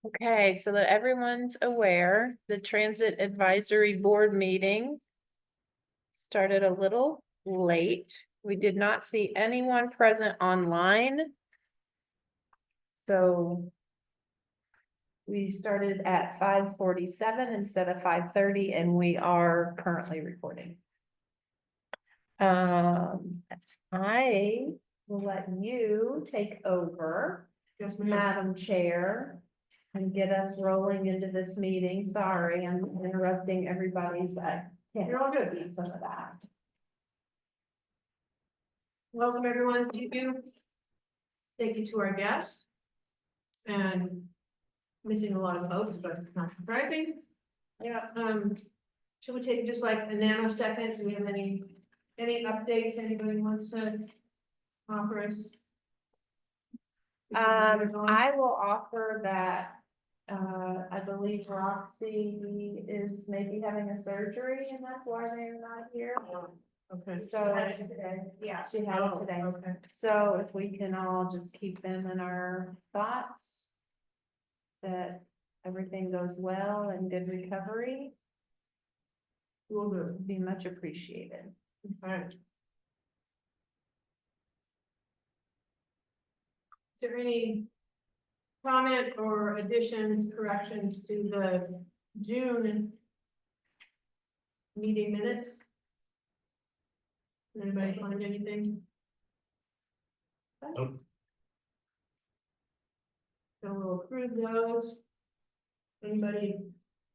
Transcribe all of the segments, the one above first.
Okay, so that everyone's aware, the Transit Advisory Board meeting started a little late. We did not see anyone present online. So we started at 5:47 instead of 5:30, and we are currently recording. I will let you take over, Yes, ma'am. Madam Chair, and get us rolling into this meeting. Sorry, I'm interrupting everybody's, You're all good. read some of that. Welcome, everyone. Thank you. Thank you to our guests. And missing a lot of votes, but it's not surprising. Yeah, should we take just like a nanosecond? Do we have any updates anybody wants to offer us? I will offer that, I believe Roxy is maybe having a surgery and that's why they're not here. Okay. So, Yeah. she had it today. Okay. So if we can all just keep them in our thoughts. That everything goes well and good recovery, Will do. would be much appreciated. Alright. Is there any comment or additions, corrections to the June meeting minutes? Anybody find anything? Nope. So we'll approve those. Anybody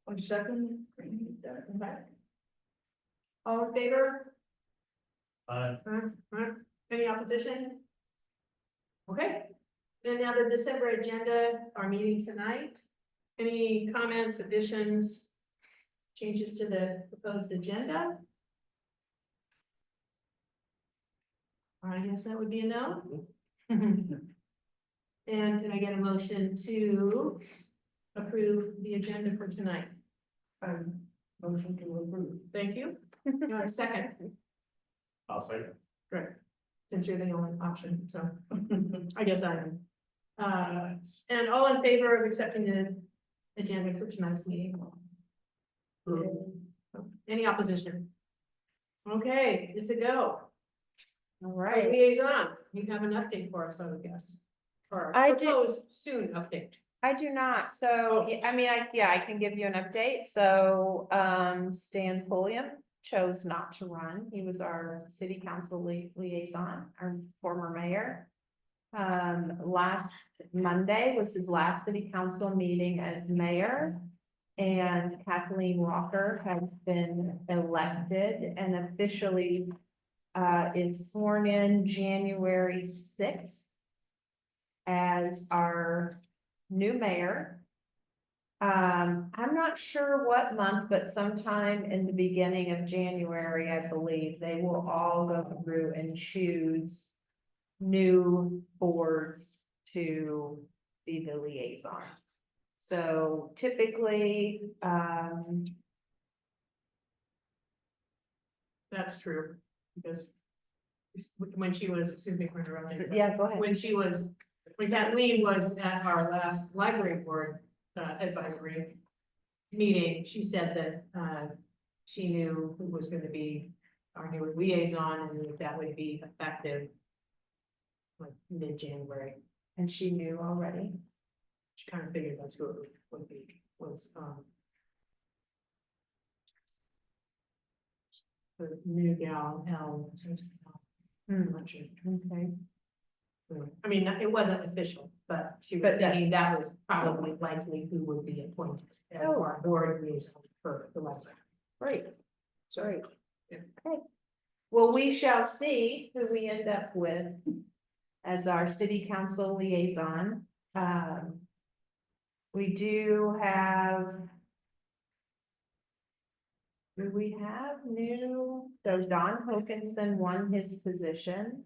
on second? Okay. All in favor? Any opposition? Okay, then now the December agenda, our meeting tonight. Any comments, additions, changes to the proposed agenda? I guess that would be a no. And can I get a motion to approve the agenda for tonight? Motion to approve. Thank you. You want a second? I'll say. Great, since you're the only option, so I guess I am. And all in favor of accepting the agenda for tonight's meeting? Any opposition? Okay, good to go. All Right, right, liaison, you have an update for us, I would guess. Or I do- proposed soon update. I do not, so, I mean, I can give you an update, so, Stan Pulliam chose not to run, he was our city council liaison, our former mayor. Last Monday was his last city council meeting as mayor. And Kathleen Walker has been elected and officially is sworn in January 6th as our new mayor. I'm not sure what month, but sometime in the beginning of January, I believe, they will all go through and choose new boards to be the liaison. So typically, That's true, because when she was, excuse me for interrupting. yeah, go ahead. When Kathleen was at our last library board advisory meeting, she said that she knew who was gonna be our new liaison and that would be effective like mid-January. And she knew already. She kind of figured that's who it would be, was the new gal, Helen. I'm not sure. Okay. I mean, it wasn't official, but she was But thinking that was probably likely who would be appointed as Oh. our board liaison for the library. Great. Sorry. Okay. Well, we shall see who we end up with as our city council liaison. We do have. Do we have new, so Don Hokinson won his position.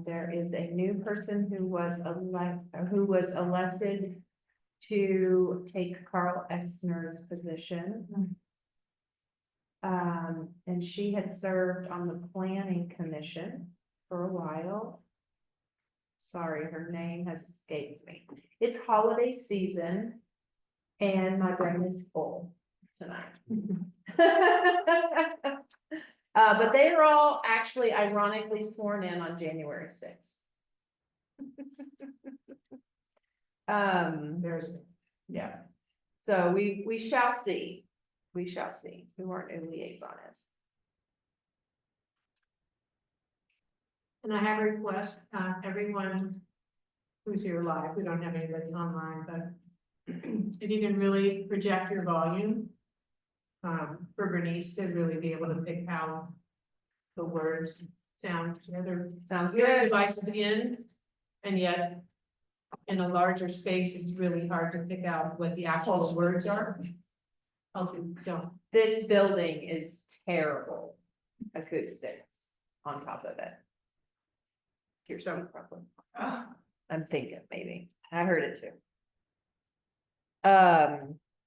There is a new person who was elected to take Carl Exner's position. And she had served on the planning commission for a while. Sorry, her name has escaped me. It's holiday season. And my brain is full tonight. But they are all actually ironically sworn in on January 6th. There's, Yeah. So we shall see. We shall see who our new liaison is. and I have a request, everyone who's here live, we don't have anybody online, but if you can really project your volume, for Bernice to really be able to pick how the words sound together. Sounds Hearing good. devices in, and yet in a larger space, it's really hard to pick out what the actual words are. Okay, so, This building is terrible acoustics on top of it. Here's some problem. I'm thinking maybe. I heard it too.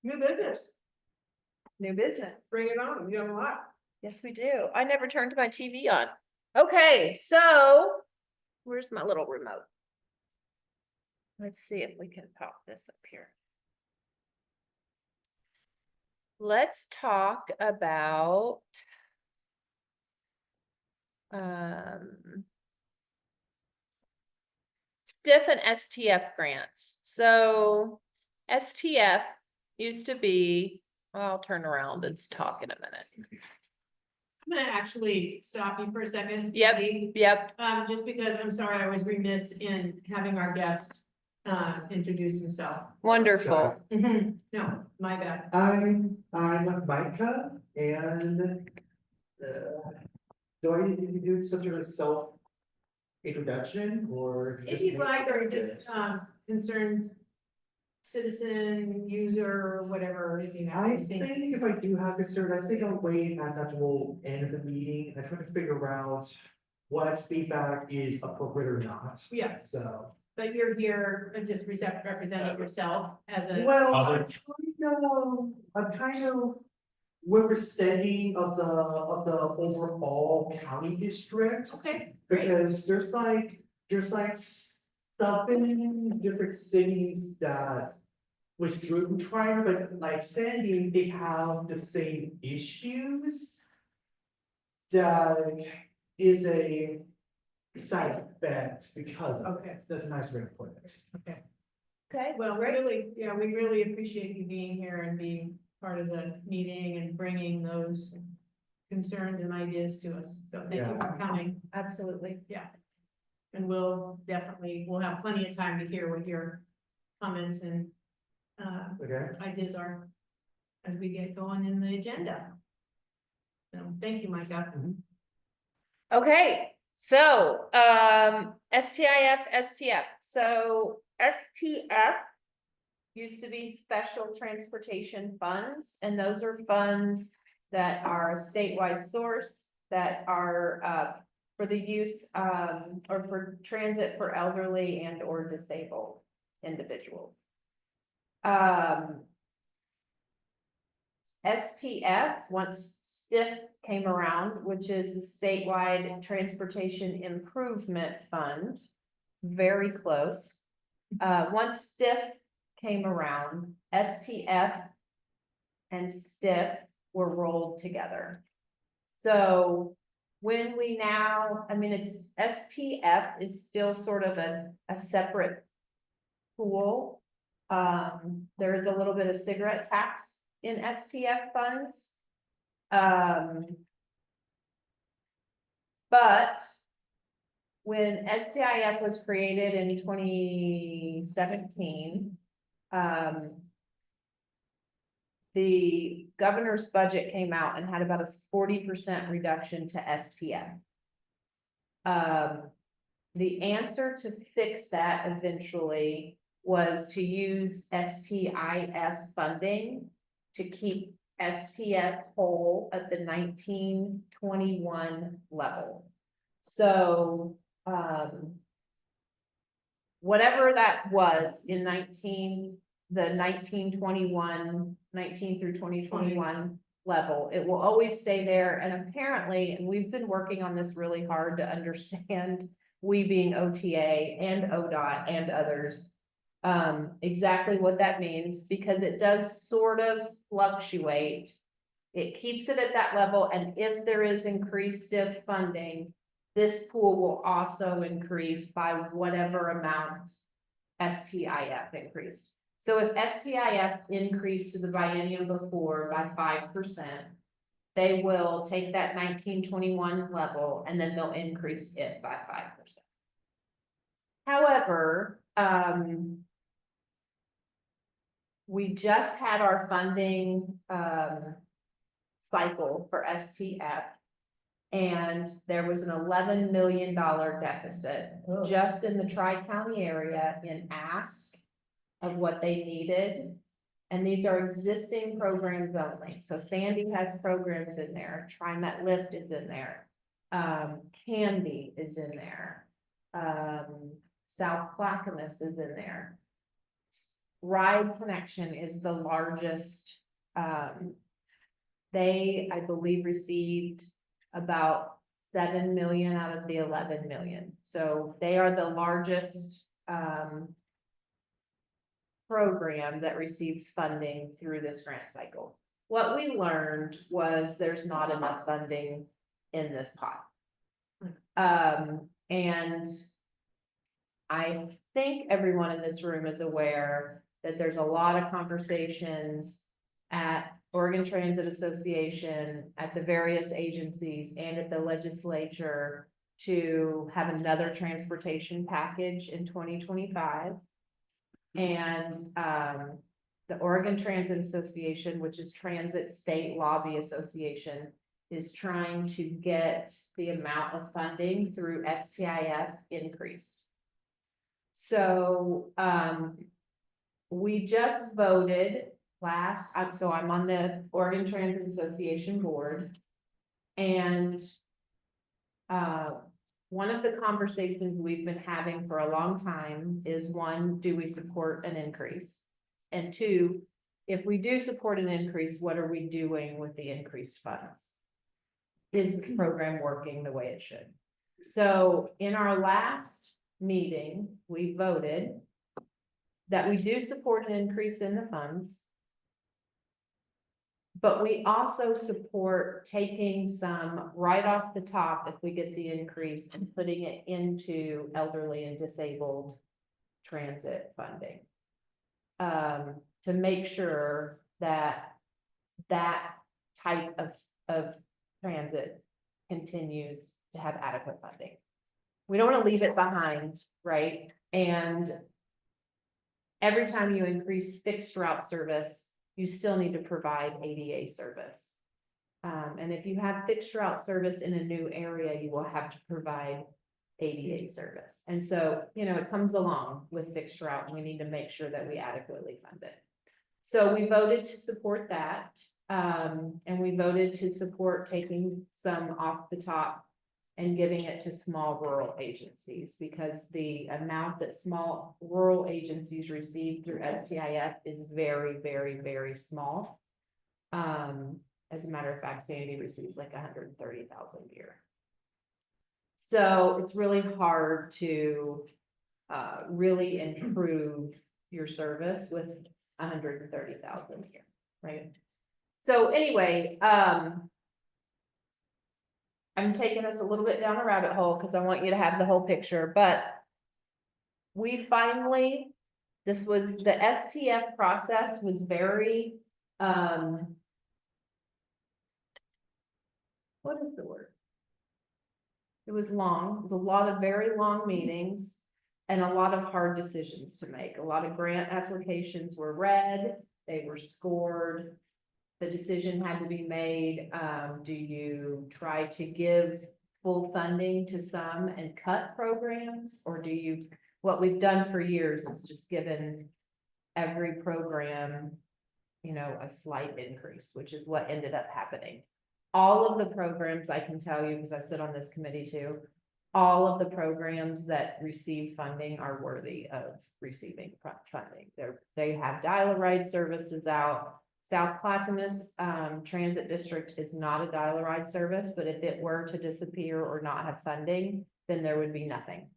new business, New business. bring it on, we got a lot. Yes, we do. I never turned my TV on. Okay, so where's my little remote? Let's see if we can pop this up here. Let's talk about STIF and STF grants. So STF used to be, well, I'll turn around and talk in a minute. I'm gonna actually stop you for a second. Yep. Lee. Yep, Just because I'm sorry, I was remiss in having our guest, introduce himself. wonderful. No, my bad. I'm Micah and do I need to do some sort of self introduction or? If just you'd make- like, or just, concerned citizen, user, or whatever, if you have I anything. think if I do have concern, I think I'll wait at that will end of the meeting. I try to figure out what feedback is appropriate or not. Yeah, So, but you're here and just representing yourself as a, well, Other- I'm kind of representing of the overall county district. okay, great, Because there's like stuff in different cities that was drew from Trier, but like Sandy, they have the same issues. That is a side effect because of okay, it. That's a nice way to put it. okay. Okay, Well, we really appreciate you being here and being part of the meeting and bringing those concerns and ideas to us. So thank you for coming. absolutely. And we'll have plenty of time to hear what your comments and Okay, ideas are as we get going in the agenda. So, thank you, Micah. Okay, so, STIF, STF, so STF used to be special transportation funds, and those are funds that are a statewide source that are, for the use, or for transit for elderly and or disabled individuals. STF, once STIF came around, which is the Statewide Transportation Improvement Fund, very close. Once STIF came around, STF and STIF were rolled together. So when we now, I mean, it's STF is still sort of a separate pool. There is a little bit of cigarette tax in STF funds. But when STIF was created in 2017, the governor's budget came out and had about a 40% reduction to STF. The answer to fix that eventually was to use STIF funding to keep STF whole at the 1921 level. So, whatever that was in 1921, 19 through 2021 level, it will always stay there. And apparently, and we've been working on this really hard to understand we being OTA and ODOT and others, exactly what that means, because it does sort of fluctuate. It keeps it at that level, and if there is increased STIF funding, this pool will also increase by whatever amount STIF increased. So if STIF increased to the biennium before by 5%, they will take that 1921 level and then they'll increase it by 5%. However, we just had our funding, cycle for STF. And there was an $11 million deficit just in the Tri-County area in ask of what they needed. And these are existing programs only. So Sandy has programs in there. TriMet Lift is in there. Candy is in there. South Clackamas is in there. Ride Connection is the largest. They, I believe, received about 7 million out of the 11 million. So they are the largest program that receives funding through this grant cycle. What we learned was there's not enough funding in this pot. And I think everyone in this room is aware that there's a lot of conversations at Oregon Transit Association, at the various agencies and at the legislature to have another transportation package in 2025. And the Oregon Transit Association, which is Transit State Lobby Association, is trying to get the amount of funding through STIF increased. So we just voted so I'm on the Oregon Transit Association board. And one of the conversations we've been having for a long time is, one, do we support an increase? And two, if we do support an increase, what are we doing with the increased funds? Is this program working the way it should? So in our last meeting, we voted that we do support an increase in the funds. But we also support taking some right off the top, if we get the increase, and putting it into elderly and disabled transit funding. To make sure that that type of transit continues to have adequate funding. We don't want to leave it behind, right? And every time you increase fixed route service, you still need to provide ADA service. And if you have fixed route service in a new area, you will have to provide ADA service. And so, you know, it comes along with fixed route, and we need to make sure that we adequately fund it. So we voted to support that. And we voted to support taking some off the top and giving it to small rural agencies, because the amount that small rural agencies receive through STIF is very, very, very small. As a matter of fact, Sandy receives like 130,000 a year. So it's really hard to really improve your service with 130,000 a year, right? So anyway, I'm taking us a little bit down a rabbit hole because I want you to have the whole picture, but we finally, this was the STF process was very, what is the word? It was long. It was a lot of very long meetings and a lot of hard decisions to make. A lot of grant applications were read, they were scored. The decision had to be made. Do you try to give full funding to some and cut programs? Or do you, what we've done for years is just given every program, you know, a slight increase, which is what ended up happening. All of the programs, I can tell you, because I sit on this committee too, all of the programs that receive funding are worthy of receiving funding. They have dial-a-ride services out. South Clackamas Transit District is not a dial-a-ride service, but if it were to disappear or not have funding, then there would be nothing.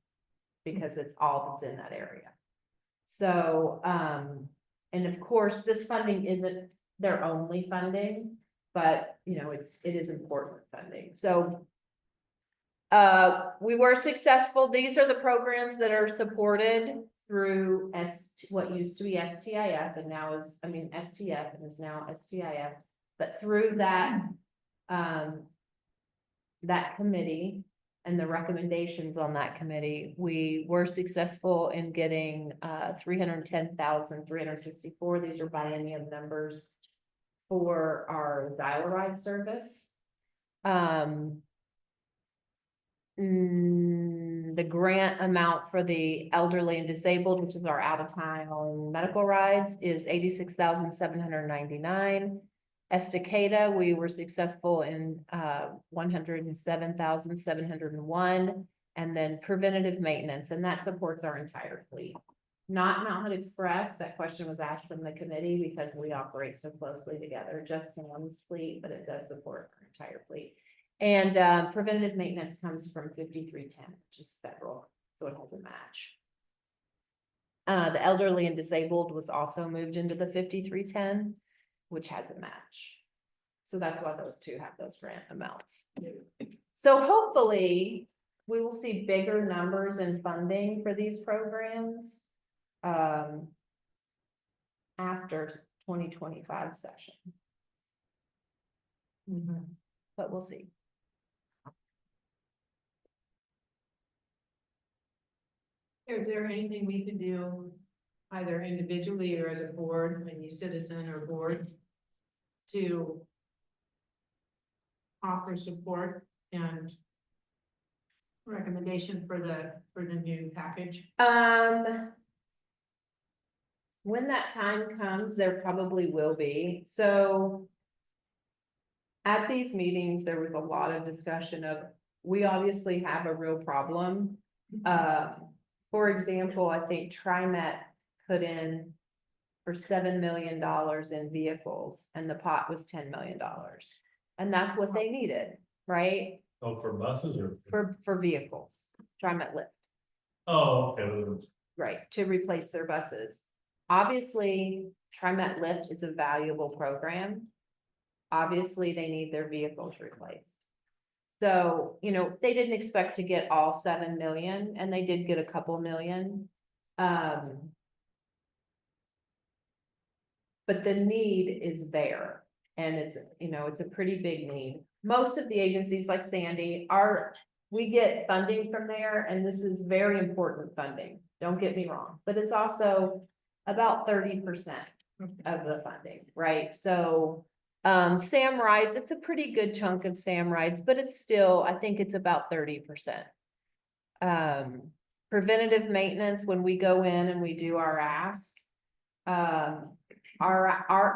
Because it's all that's in that area. So, and of course, this funding isn't their only funding, but you know, it is important funding, so. We were successful. These are the programs that are supported through what used to be STIF and now is, STF and is now STIF. But through that, that committee and the recommendations on that committee, we were successful in getting, 310,364. These are biennium numbers for our dial-a-ride service. The grant amount for the elderly and disabled, which is our out-of-town medical rides, is 86,799. Estacada, we were successful in 107,701, and then preventative maintenance, and that supports our entire fleet. Not Mount Hood Express, that question was asked from the committee because we operate so closely together, just Sam's fleet, but it does support our entire fleet. And preventative maintenance comes from 5310, which is federal, so it has a match. The elderly and disabled was also moved into the 5310, which has a match. So that's why those two have those grant amounts. So hopefully we will see bigger numbers in funding for these programs after 2025 session. But we'll see. Is there anything we can do, either individually or as a board, any citizen or board, to offer support and recommendation for the new package? When that time comes, there probably will be, so. At these meetings, there was a lot of discussion of, we obviously have a real problem. For example, I think TriMet put in for $7 million in vehicles and the pot was $10 million. And that's what they needed, right? Oh, for buses or? For vehicles, TriMet Lift, Oh, okay. right, to replace their buses. Obviously, TriMet Lift is a valuable program. Obviously, they need their vehicles replaced. So, you know, they didn't expect to get all 7 million and they did get a couple million. But the need is there and it's, you know, it's a pretty big need. Most of the agencies like Sandy we get funding from there and this is very important funding. Don't get me wrong, but it's also about 30% of the funding, right? So Sam Rides, it's a pretty good chunk of Sam Rides, but it's still, I think it's about 30%. Preventative maintenance, when we go in and we do our ask, our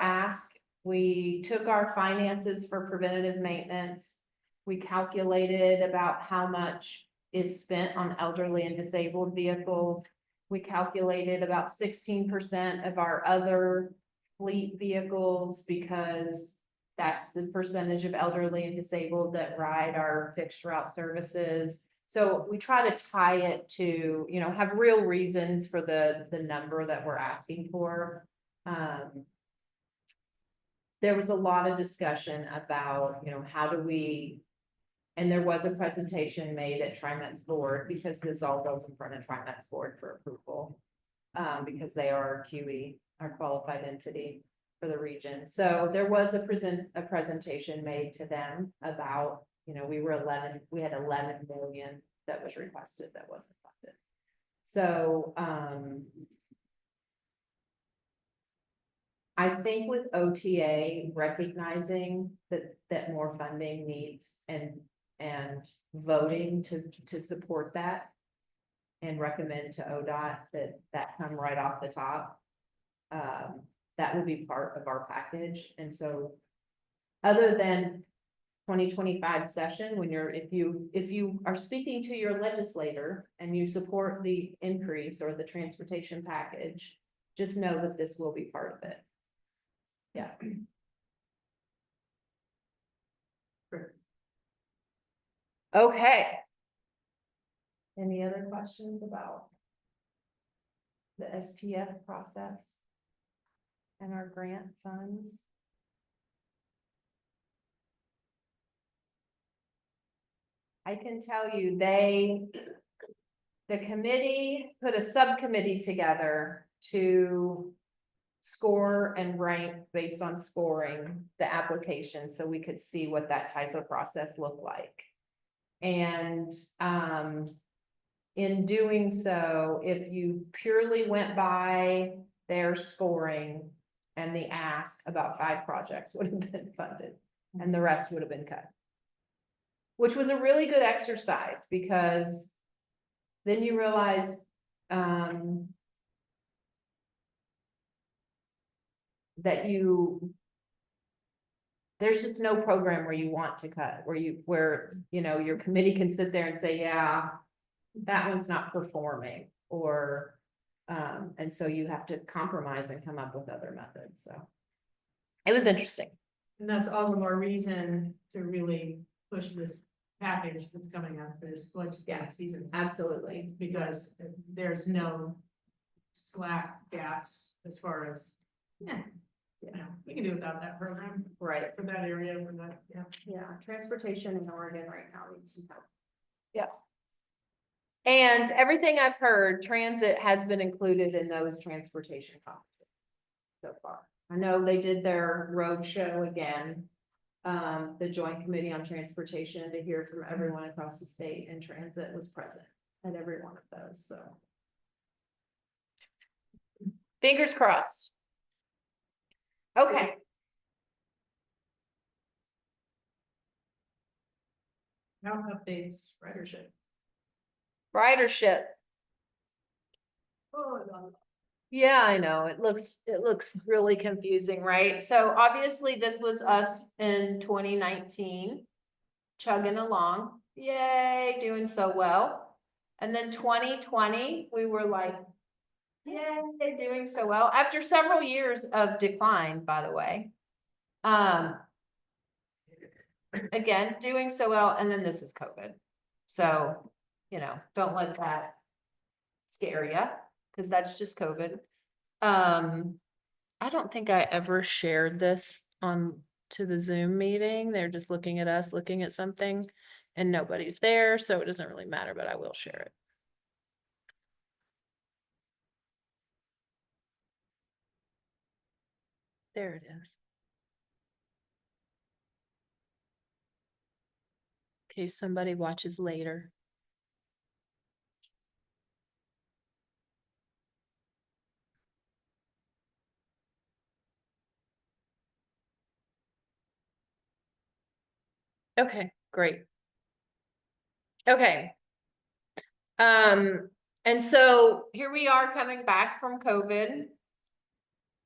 ask, we took our finances for preventative maintenance. We calculated about how much is spent on elderly and disabled vehicles. We calculated about 16% of our other fleet vehicles because that's the percentage of elderly and disabled that ride our fixed route services. So we try to tie it to, you know, have real reasons for the number that we're asking for. There was a lot of discussion about, you know, how do we, and there was a presentation made at TriMet's board because this all goes in front of TriMet's board for approval. Because they are QE, our qualified entity for the region. So there was a presentation made to them about, you know, we had 11 million that was requested that wasn't funded. So, I think with OTA recognizing that more funding needs and voting to support that and recommend to ODOT that come right off the top, that will be part of our package. And so other than 2025 session, if you are speaking to your legislator and you support the increase or the transportation package, just know that this will be part of it. Yeah. Okay. Any other questions about the STF process and our grant funds? I can tell you, the committee put a subcommittee together to score and rank based on scoring the application, so we could see what that type of process looked like. And, in doing so, if you purely went by their scoring and the ask, about 5 projects would have been funded and the rest would have been cut. Which was a really good exercise, because then you realize, that there's just no program where you want to cut, where your committee can sit there and say, yeah, that one's not performing, or, and so you have to compromise and come up with other methods, so. It was interesting. And that's all the more reason to really push this package that's coming up for this legislative season. Absolutely. Because there's no slack gaps as far as, we can do without that program Right. for that area, for that, Yeah, transportation in Oregon right now needs some help. Yeah. And everything I've heard, transit has been included in those transportation costs so far. I know they did their road show again. The Joint Committee on Transportation, to hear from everyone across the state, and transit was present at every one of those, so. Fingers crossed. Okay. now updates ridership. Ridership. Oh, Yeah, I know. It looks really confusing, right? So obviously this was us in 2019. Chugging along, yay, doing so well. And then 2020, we were like, yay, doing so well, after several years of decline, by the way. Again, doing so well, and then this is COVID. So, don't let that scare you, because that's just COVID. I don't think I ever shared this to the Zoom meeting. They're just looking at us, looking at something, and nobody's there, so it doesn't really matter, but I will share it. There it is. In case somebody watches later. Okay, great. Okay. And so here we are coming back from COVID,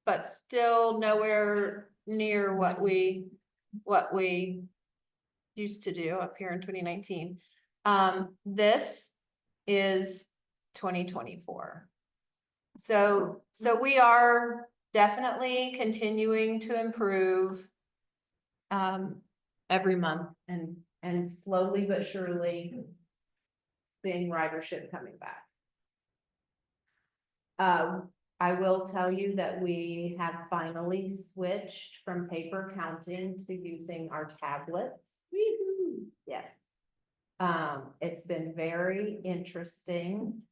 but still nowhere near what we used to do up here in 2019. This is 2024. So we are definitely continuing to improve every month, and slowly but surely seeing ridership coming back. I will tell you that we have finally switched from paper counting to using our tablets. Woo-hoo. Yes. It's been very interesting.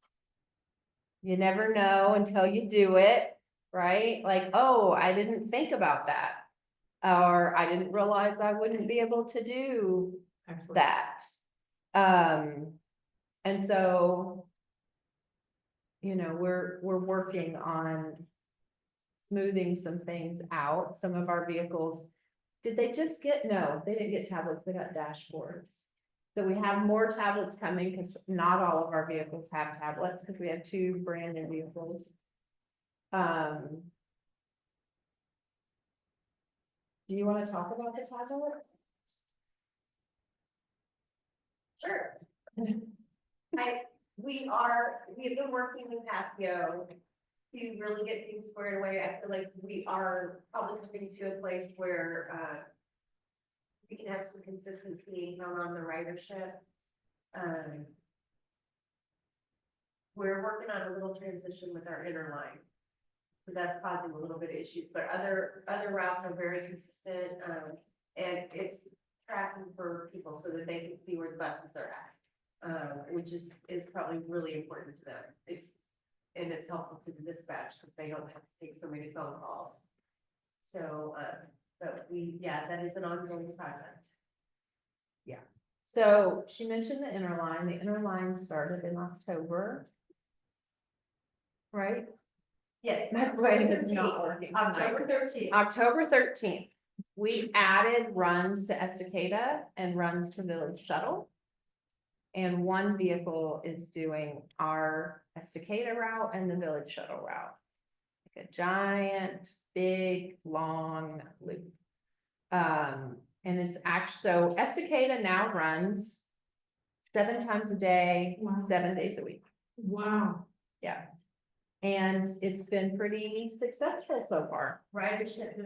You never know until you do it, right? Like, oh, I didn't think about that. Or I didn't realize I wouldn't be able to do excellent. that. And so, we're working on smoothing some things out. Some of our vehicles, no, they didn't get tablets, they got dashboards. So we have more tablets coming, because not all of our vehicles have tablets, because we have 2 brand new vehicles. Do you want to talk about the tablet? Sure. We have been working with Passio to really get things squared away. I feel like we are probably coming to a place where we can have some consistency on the ridership. we're working on a little transition with our inner line. So that's causing a little bit of issues, but other routes are very consistent, and it's tracking for people so that they can see where the buses are at. Which is probably really important to them. It's helpful to the dispatch because they don't have to take so many phone calls. So, but that is an ongoing project. So she mentioned the inner line. The inner line started in October. Right? Yes. My brain is not working. October 13th. October 13th, we added runs to Estacada and runs to Village Shuttle. And one vehicle is doing our Estacada route and the Village Shuttle route. Like a giant, big, long loop. And it's actually, so Estacada now runs 7 times a day, Wow. 7 days a week. Wow. Yeah. And it's been pretty successful so far. Ridership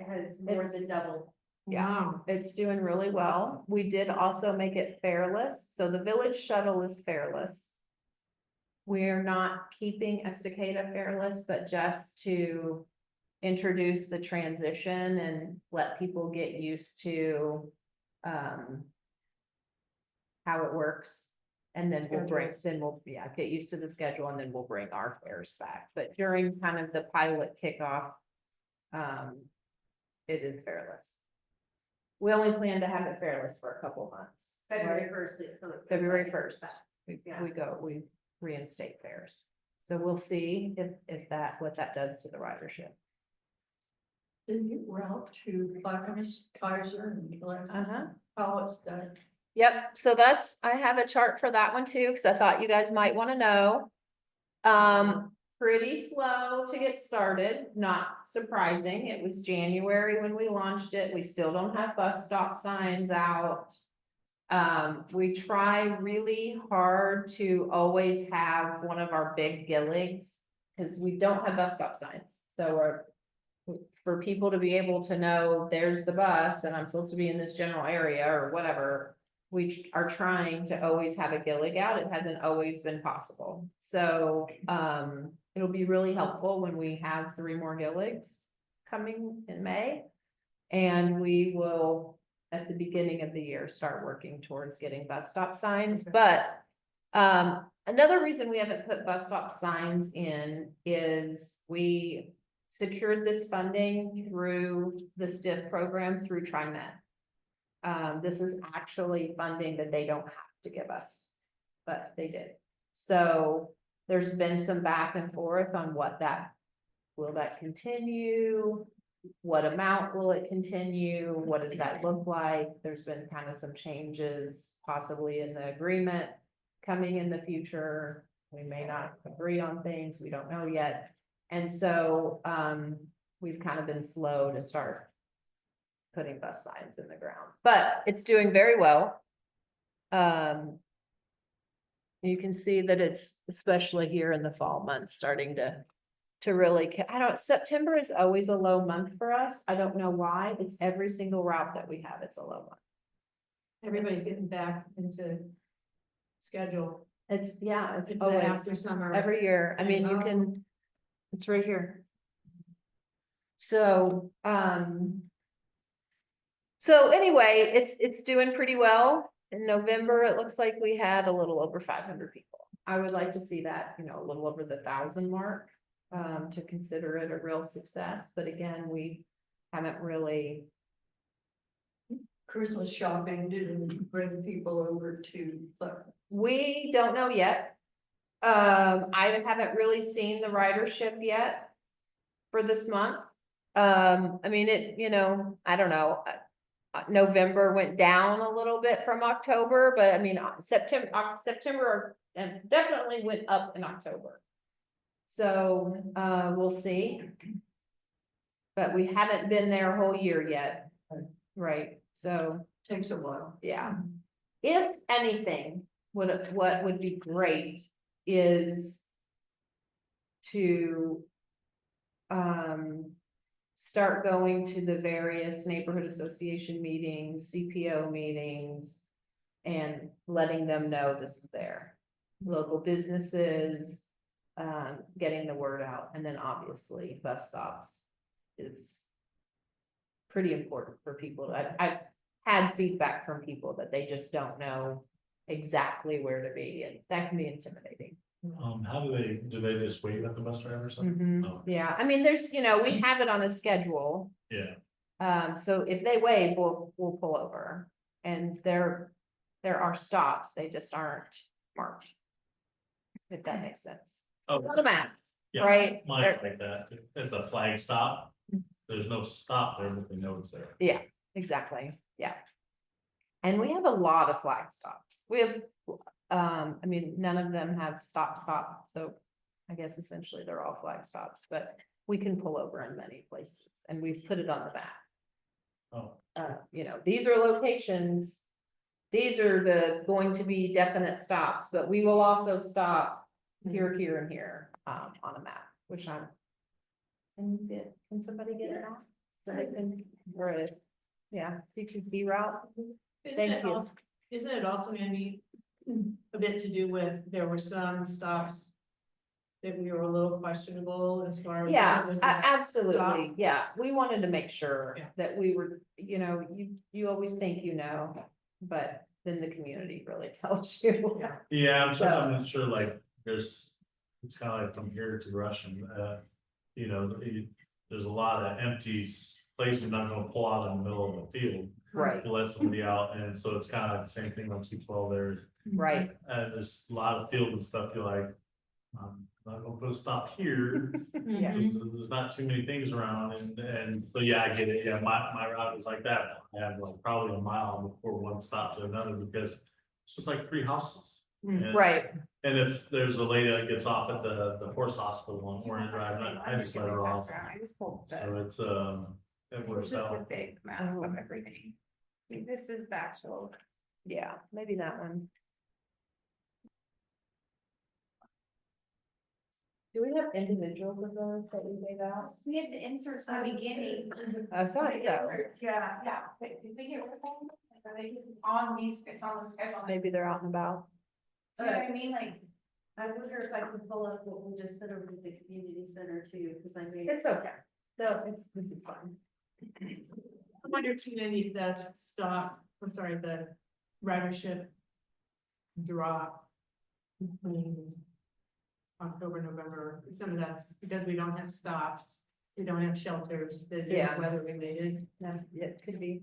has more than doubled. Yeah. Wow. It's doing really well. We did also make it fareless. So the Village Shuttle is fareless. We're not keeping Estacada fareless, but just to introduce the transition and let people get used to how it works. And then we'll get used to the schedule and then we'll bring our fares back. But during kind of the pilot kickoff, it is fareless. We only plan to have it fareless for a couple months. February right? 1st. February 1st, Yeah. we reinstate fares. So we'll see what that does to the ridership. The new route to Clackamas, Kaiser and Gillespie, Uh-huh. how it's done. Yep, so I have a chart for that one too, because I thought you guys might want to know. Pretty slow to get started, not surprising. It was January when we launched it. We still don't have bus stop signs out. We try really hard to always have one of our big Gilligs, because we don't have bus stop signs. So for people to be able to know there's the bus and I'm supposed to be in this general area or whatever, we are trying to always have a Gillig out. It hasn't always been possible. So, it'll be really helpful when we have 3 more Gilligs coming in May. And we will, at the beginning of the year, start working towards getting bus stop signs, but another reason we haven't put bus stop signs in is we secured this funding through the STIF program through TriMet. This is actually funding that they don't have to give us, but they did. So there's been some back and forth on will that continue? What amount will it continue? What does that look like? There's been kind of some changes possibly in the agreement coming in the future. We may not agree on things, we don't know yet. And so, we've kind of been slow to start putting bus signs in the ground, but it's doing very well. You can see that it's, especially here in the fall months, starting to really, September is always a low month for us. I don't know why. It's every single route that we have, it's a low month. Everybody's getting back into schedule. It's It's always after summer. every year. I mean, you can, it's right here. So, anyway, it's doing pretty well. In November, it looks like we had a little over 500 people. I would like to see that, a little over the 1,000 mark, to consider it a real success. But again, we haven't really. Christmas shopping didn't bring people over to, We don't know yet. I haven't really seen the ridership yet for this month. I mean, I don't know. November went down a little bit from October, but I mean, September and definitely went up in October. So, we'll see. But we haven't been there a whole year yet, right? So, takes a while. yeah. If anything, what would be great is to start going to the various neighborhood association meetings, CPO meetings, and letting them know this is there. local businesses, getting the word out, and then obviously bus stops is pretty important for people. I've had feedback from people that they just don't know exactly where to be, and that can be intimidating. How do they just wait at the bus driver or something? Oh, Yeah, I mean, there's, we have it on a schedule. yeah, So if they wave, we'll pull over. And there are stops, they just aren't marked. If that makes sense. oh, On the maps, yeah, right? mine's like that, it's a flag stop, there's no stop there, but they know it's there. Exactly, yeah. And we have a lot of flag stops. We have, I mean, none of them have stop, so I guess essentially they're all flag stops, but we can pull over in many places and we've put it on the map. Oh, These are locations. These are the going to be definite stops, but we will also stop here, here and here, on a map, which I'm. Can somebody get it on? So they can, or, yeah, CTC route. Thank you. Isn't it also, Andy, a bit to do with, there were some stops that we were a little questionable as far as. Yeah, what was absolutely, stop. yeah, we wanted to make sure Yeah. that we were, you always think but then the community really tells you. Yeah. yeah, I'm sure, So- I'm not sure, like, it's kind of like from here to Russian, there's a lot of empty places, you're not gonna pull out in the middle of the field. Right, To let somebody out, and so it's kind of like the same thing on 212 there, right, there's a lot of field and stuff, you're like. Not gonna put a stop here, yeah, Mhm. because there's not too many things around, and, so yeah, I get it, yeah, my route was like that. I had like probably a mile before one stop to another, because it's just like 3 houses. And- right, And if there's a lady that gets off at the horse hospital on Orange Drive, I just let her off, I just pulled so the, it's, it this works is the out. big map of everything. I mean, this is the actual. yeah, maybe that one. Do we have individuals of those that we gave out? We had the inserts in the beginning. I thought so, Yeah, but did we get rid of them? Like, are they just on these, it's on the schedule? maybe they're out and about. Do you know what I mean? Like, I wonder if I can pull up what we just said over at the community center too, because I made. It's okay, no, this is fine. I wonder too, maybe that stop, I'm sorry, the ridership drop between October, November, some of that's because we don't have stops, we don't have shelters, that Yeah. is weather related. No, it could be.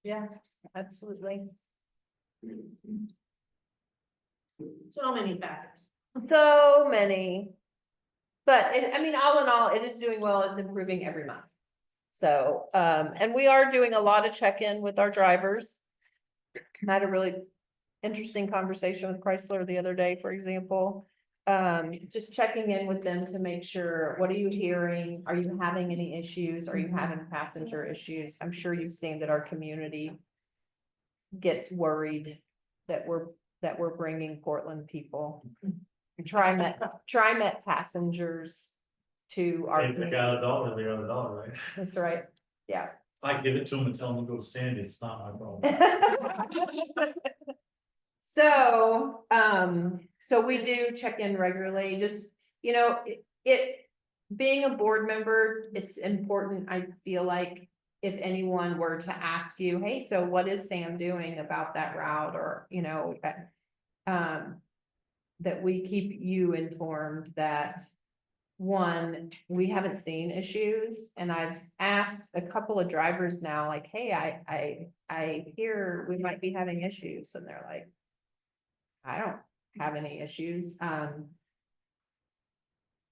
Yeah, absolutely. So many factors. So many. But I mean, all in all, it is doing well, it's improving every month. So, and we are doing a lot of check-in with our drivers. I had a really interesting conversation with Chrysler the other day, for example. Just checking in with them to make sure, what are you hearing? Are you having any issues? Are you having passenger issues? I'm sure you've seen that our community gets worried that we're bringing Portland people. TriMet passengers to our. If they got a dollar, they got a dollar, right? That's right, yeah. If I give it to them and tell them to go to Sandy, it's not my problem. So we do check in regularly, just, it being a board member, it's important, I feel like. If anyone were to ask you, hey, so what is Sam doing about that route, or, that we keep you informed that. One, we haven't seen issues, and I've asked a couple of drivers now, like, hey, I hear we might be having issues, and they're like. I don't have any issues,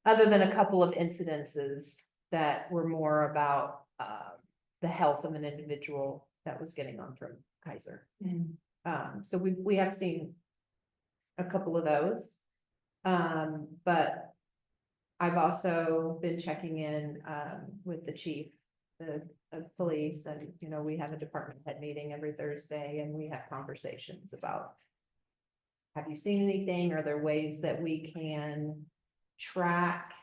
other than a couple of incidences that were more about, the health of an individual that was getting on from Kaiser. So we have seen a couple of those. But I've also been checking in, with the chief of police, and, we have a department head meeting every Thursday, and we have conversations about. Have you seen anything? Are there ways that we can track?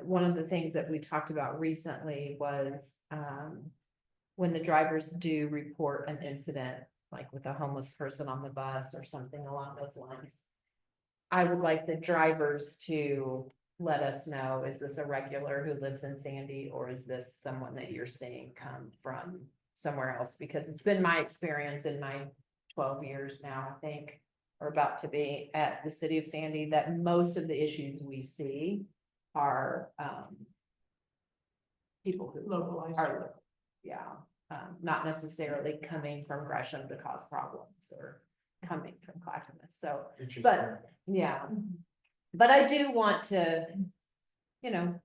One of the things that we talked about recently was, when the drivers do report an incident, like with a homeless person on the bus or something along those lines. I would like the drivers to let us know, is this a regular who lives in Sandy, or is this someone that you're seeing come from somewhere else? Because it's been my experience in my 12 years now, I think, or about to be at the city of Sandy, that most of the issues we see are, people who Localized. are, yeah, not necessarily coming from Gresham to cause problems or coming from Clackamas, so, but, yeah. But I do want to, you know,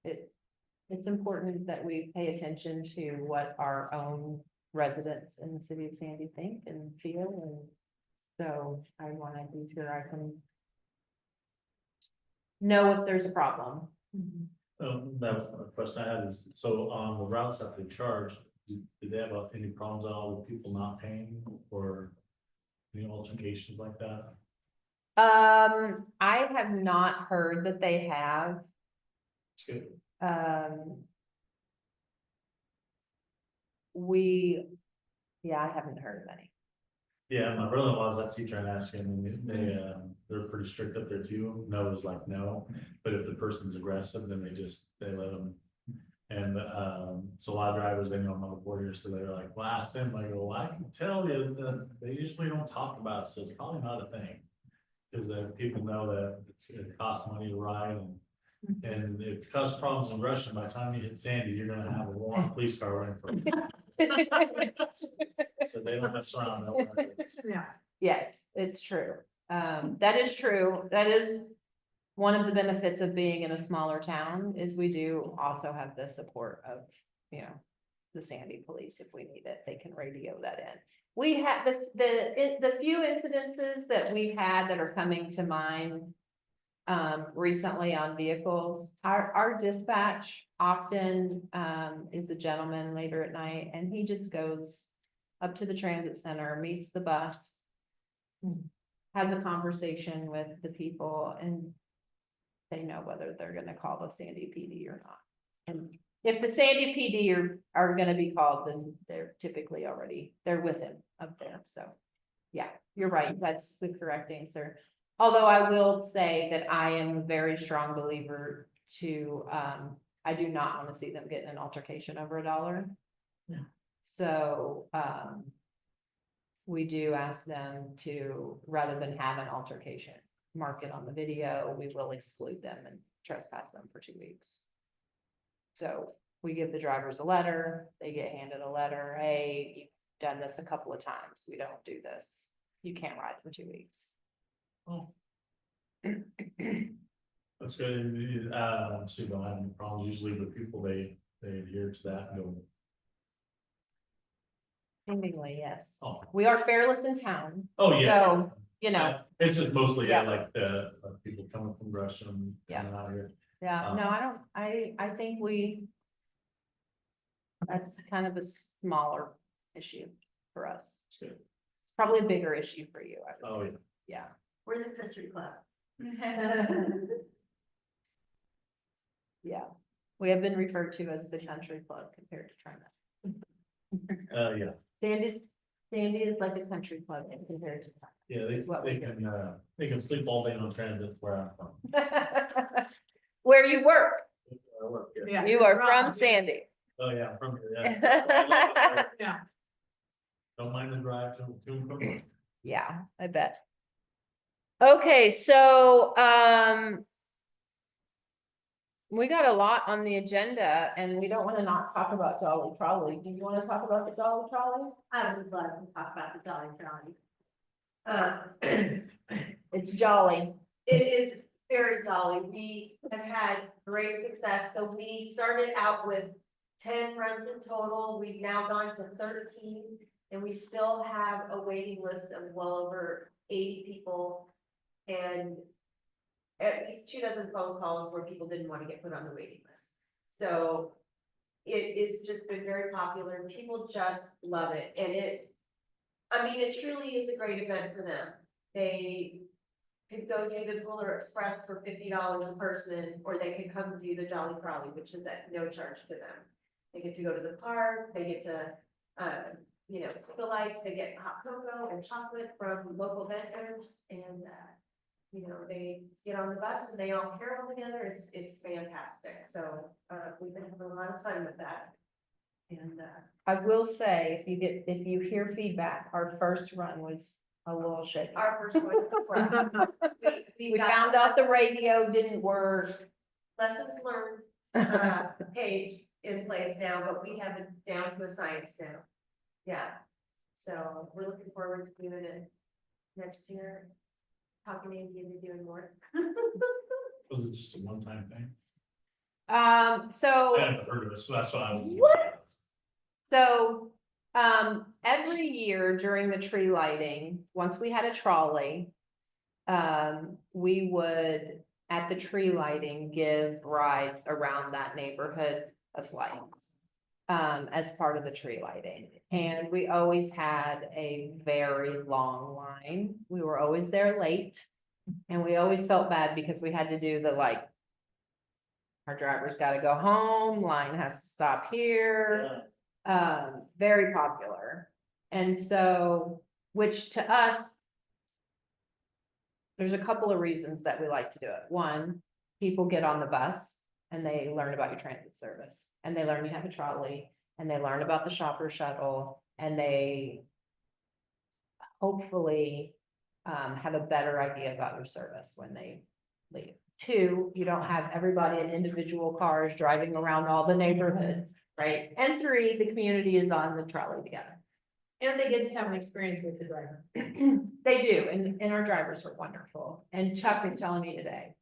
it's important that we pay attention to what our own residents in the city of Sandy think and feel, and so I wanna be sure I can know if there's a problem. That was a question I had is, so on the routes that they charge, do they have any problems at all with people not paying or any altercations like that? I have not heard that they have, It's good. yeah, I haven't heard of any. Yeah, my brother-in-law's that teacher and asking, and they're pretty strict up there too. No is like no, but if the person's aggressive, then they let them. And, so a lot of drivers, they know I'm on the border, so they're like, well, ask them, I go, well, I can tell you that they usually don't talk about it, so it's probably not a thing. Cause people know that it costs money to ride and if it causes problems in Gresham, by the time you hit Sandy, you're gonna have a warrant police car running for you. So they don't mess around. Don't worry. Yeah. Yes, it's true. That is true. That is one of the benefits of being in a smaller town is we do also have the support of, you know, the Sandy police. If we need it, they can radio that in. We have the few incidences that we've had that are coming to mind recently on vehicles. Our dispatch often is a gentleman later at night, and he just goes up to the transit center, meets the bus, has a conversation with the people, and they know whether they're gonna call the Sandy PD or not. And if the Sandy PD are gonna be called, then they're typically they're with him up there, so. Yeah, you're right, that's the correct answer. Although I will say that I am a very strong believer to, I do not wanna see them get in an altercation over $1. Yeah. So, we do ask them to, rather than have an altercation, mark it on the video, we will exclude them and trespass them for 2 weeks. So we give the drivers a letter, they get handed a letter, hey, you've done this a couple of times, we don't do this, you can't ride for 2 weeks. Oh. That's good. So you don't have any problems. Usually with people, they adhere to that and go, Seemingly, yes. oh, We are fearless in town, oh, yeah. so, you know, It's just mostly, Yeah. like the people coming from Gresham, Yeah. coming out here. yeah, no, I think that's kind of a smaller issue for us. It's good. It's probably a bigger issue for you, I would Oh, yeah. think. Yeah. We're the country club. Yeah, we have been referred to as the country club compared to Trina. Yeah, Sandy is like a country club compared to yeah, What we they can sleep all day on transit where I'm from. Trina. Where you work, I work here. Yeah. you are Right. from Sandy. Oh, yeah, I'm from here, yeah. Yeah. Don't mind the drive to and from work. Yeah, I bet. Okay, so, we got a lot on the agenda and we don't want to not talk about Jolly Trolley. Do you want to talk about the Jolly Trolley? I would love to talk about the Dolly Trolley. It's jolly. It is very jolly. We have had great success. So we started out with 10 runs in total. We've now gone to 13 and we still have a waiting list of well over 80 people. And at least 24 phone calls where people didn't want to get put on the waiting list. So it is just been very popular and people just love it. And it truly is a great event for them. They could go do the Polar Express for $50 a person, or they could come do the Jolly Trolley, which is at no charge to them. They get to go to the park, they get to you know, single lights, they get hot cocoa and chocolate from local vendors, and, you know, they get on the bus and they all carol together, it's fantastic, so, we've been having a lot of fun with that. And, I will say, if you hear feedback, our first run was a little shaky. our first one, We found out the radio didn't work. lessons learned, page in place now, but we have it down to a science now. Yeah, so we're looking forward to doing it next year. Talking to Andy into doing more. Was it just a one-time thing? So. I haven't heard of it, so that's why I was. What? So, every year during the tree lighting, once we had a trolley, we would, at the tree lighting, give rides around that neighborhood of lights, as part of the tree lighting. And we always had a very long line. We were always there late. And we always felt bad because we had to do the like, our driver's gotta go home, line has to stop here. Very popular. And so, which to us, there's a couple of reasons that we like to do it. One, people get on the bus and they learn about your transit service, and they learn you have a trolley, and they learn about the shopper shuttle, and they hopefully have a better idea about your service when they leave. Two, you don't have everybody in individual cars driving around all the neighborhoods, right? And three, the community is on the trolley together. And they get to have an experience with the driver. They do, and our drivers are wonderful. And Chuck is telling me today,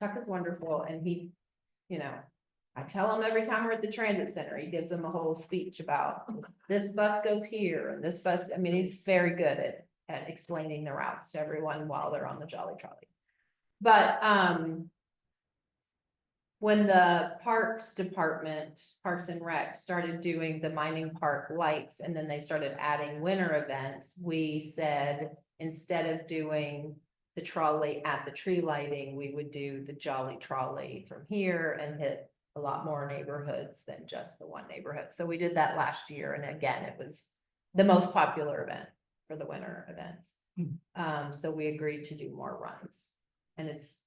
Chuck is wonderful, and he, you know, I tell him every time we're at the transit center, he gives them a whole speech about this bus goes here and this bus, I mean, he's very good at explaining the routes to everyone while they're on the Jolly Trolley. But, when the Parks Department, Parks and Rec, started doing the mining park lights, and then they started adding winter events, we said, instead of doing the trolley at the tree lighting, we would do the Jolly Trolley from here and hit a lot more neighborhoods than just the one neighborhood. So we did that last year, and again, it was the most popular event for the winter events. So we agreed to do more runs, and it's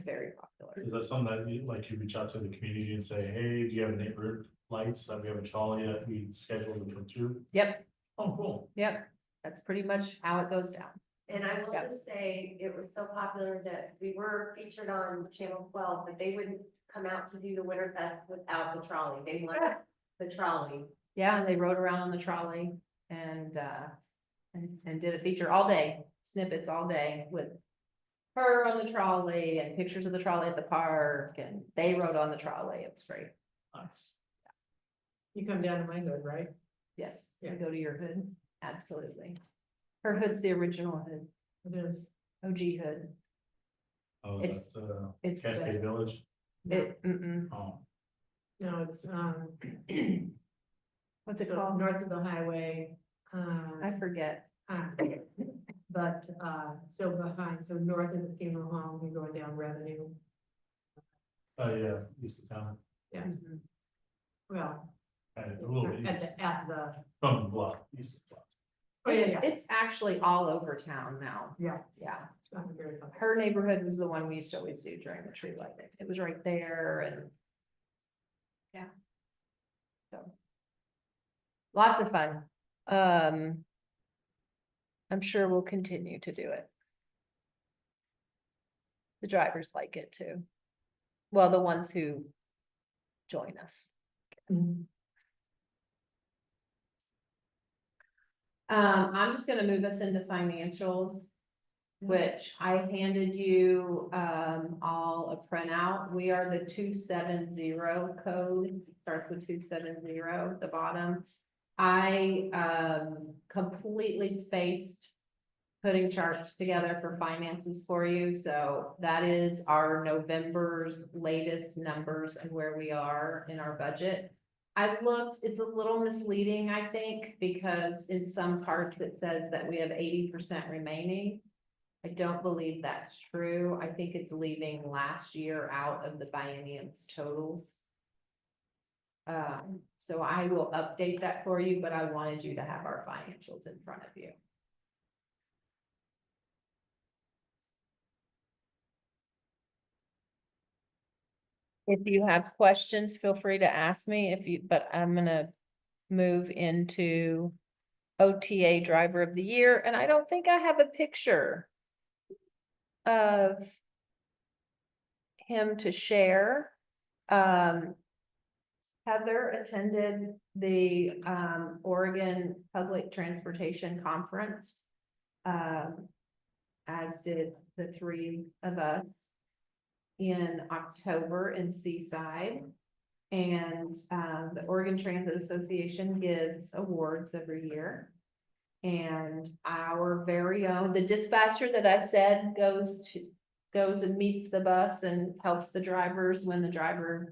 very popular. Is that something that you, like, you reach out to the community and say, hey, do you have neighborhood lights, that we have a trolley that we schedule to come through? Yep, Oh, cool. yep, that's pretty much how it goes down. And I will Yep. just say, it was so popular that we were featured on Channel 12, but they wouldn't come out to do the Winter Fest without the trolley. They wanted the trolley. Yeah, they rode around on the trolley and did a feature all day, snippets all day with her on the trolley and pictures of the trolley at the park, and they rode on the trolley. It was great. Nice. You come down to my hood, right? Yes, Yeah. you go to your hood, absolutely. Her hood's the original hood, It is. OG hood. Oh, It's- that's, It's Cascade Village. mm-mm. Oh, No, it's, What's it so called? north of the highway. I forget. But, so behind, so north of the funeral home, you're going down Revenue. oh, yeah, east of town, Mhm. Well, and a little bit at east, the, from the block, east of the block. oh, yeah, yeah. It's actually all over town now. Yeah. Yeah. It's not very comfortable. Her neighborhood was the one we used to always do during the tree lighting. It was right there and. Yeah. So. Lots of fun. I'm sure we'll continue to do it. The drivers like it too. Well, the ones who join us. I'm just gonna move us into financials, which I handed you, all a printout. We are the 270 code, starts with 270 at the bottom. I, completely spaced putting charts together for finances for you, so that is our November's latest numbers and where we are in our budget. I looked, it's a little misleading, I think, because in some parts it says that we have 80% remaining. I don't believe that's true. I think it's leaving last year out of the biennium's totals. So I will update that for you, but I wanted you to have our financials in front of you. If you have questions, feel free to ask me but I'm gonna move into OTA Driver of the Year, and I don't think I have a picture of him to share. Heather attended the Oregon Public Transportation Conference. As did the three of us in October in Seaside. And the Oregon Transit Association gives awards every year. And our very own, the dispatcher that I said goes and meets the bus and helps the drivers when the driver,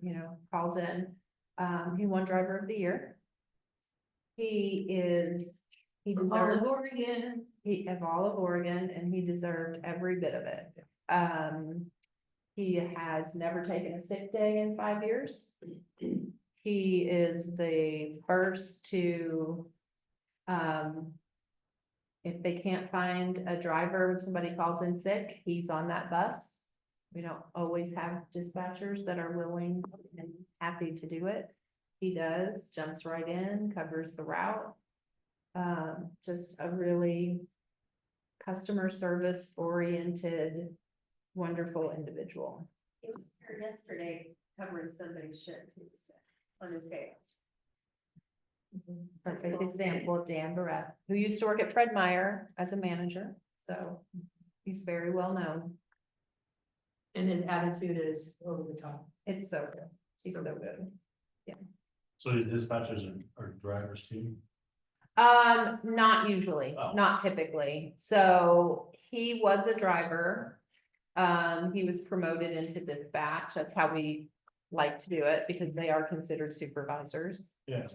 calls in. He won Driver of the Year. He All deserved, of Oregon. of all of Oregon, and he deserved every bit of it. He has never taken a sick day in 5 years. He is the first to, if they can't find a driver when somebody calls in sick, he's on that bus. We don't always have dispatchers that are willing and happy to do it. He does, jumps right in, covers the route. Just a really customer service oriented, wonderful individual. He was here yesterday covering somebody's shift, he was sick on his day. Perfect example of Dan Barrett, who used to work at Fred Meyer as a manager, so he's very well known. And his attitude is over the top. It's so good. He's so good. So these dispatchers are drivers too? Not usually, Oh. not typically. So he was a driver. He was promoted into dispatch. That's how we like to do it because they are considered supervisors. Yeah.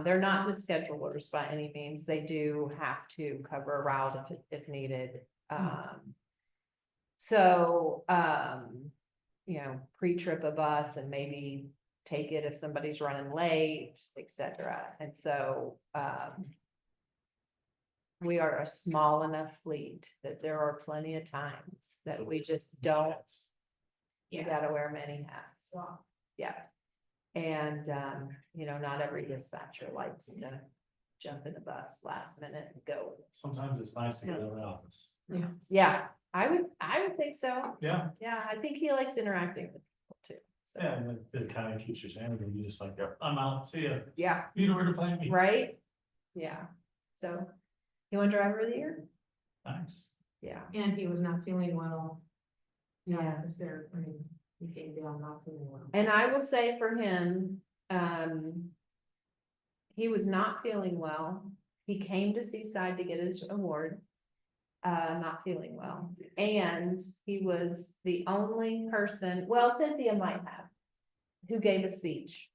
They're not just schedulers by any means. They do have to cover a route if needed. So, pre-trip a bus and maybe take it if somebody's running late, etc. And so, we are a small enough fleet that there are plenty of times that we just don't. You gotta wear many hats. Yeah. And, not every dispatcher likes to jump in the bus last minute and go. Sometimes it's nice to get out of the office. Yeah, I would think so. Yeah, Yeah, I think he likes interacting with people too. So, yeah, and it kind of keeps your sanity, you just like, I'm out, see ya, yeah, you know where to find me. right? Yeah, so, you want Driver of the Year? Nice. Yeah. And he was not feeling well. Yeah. Because he came down not feeling well. And I will say for him, he was not feeling well. He came to Seaside to get his award. Not feeling well. And he was the only person, well, Cynthia might have, who gave a speech.